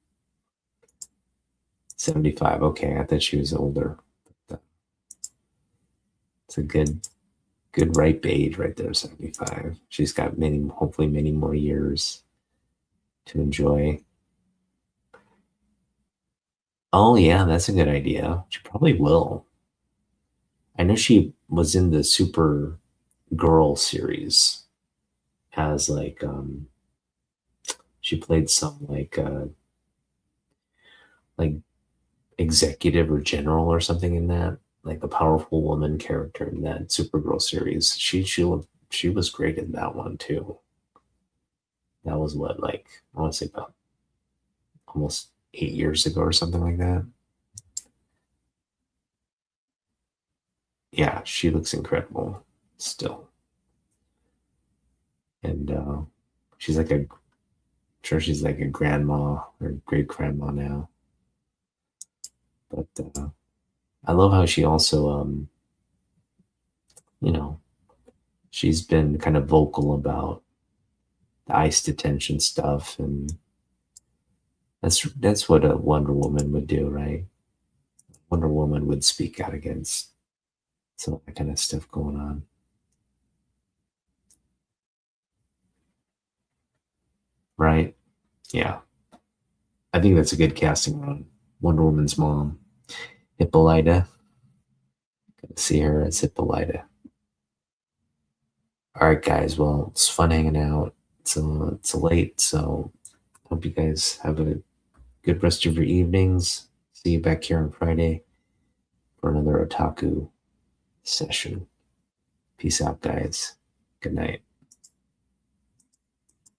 75. Okay, I thought she was older. But, it's a good ripe age right there, 75. She's got hopefully many more years to enjoy. Oh yeah, that's a good idea. She probably will. I know she was in the Super Girl series as like she played some like executive or general or something in that, like a powerful woman character in that Supergirl series. She was great in that one too. That was what, like, I want to say about almost 8 years ago or something like that. Yeah, she looks incredible still. And she's like a sure she's like a grandma or great grandma now. But I love how she also you know, she's been kind of vocal about the ICE detention stuff, and that's what a Wonder Woman would do, right? Wonder Woman would speak out against some of that kind of stuff going on. Right? Yeah. I think that's a good casting on Wonder Woman's mom, Hippolyta. Good to see her as Hippolyta. All right, guys. Well, it's fun hanging out. It's late, so hope you guys have a good rest of your evenings. See you back here on Friday for another Otaku session. Peace out, guys. Good night.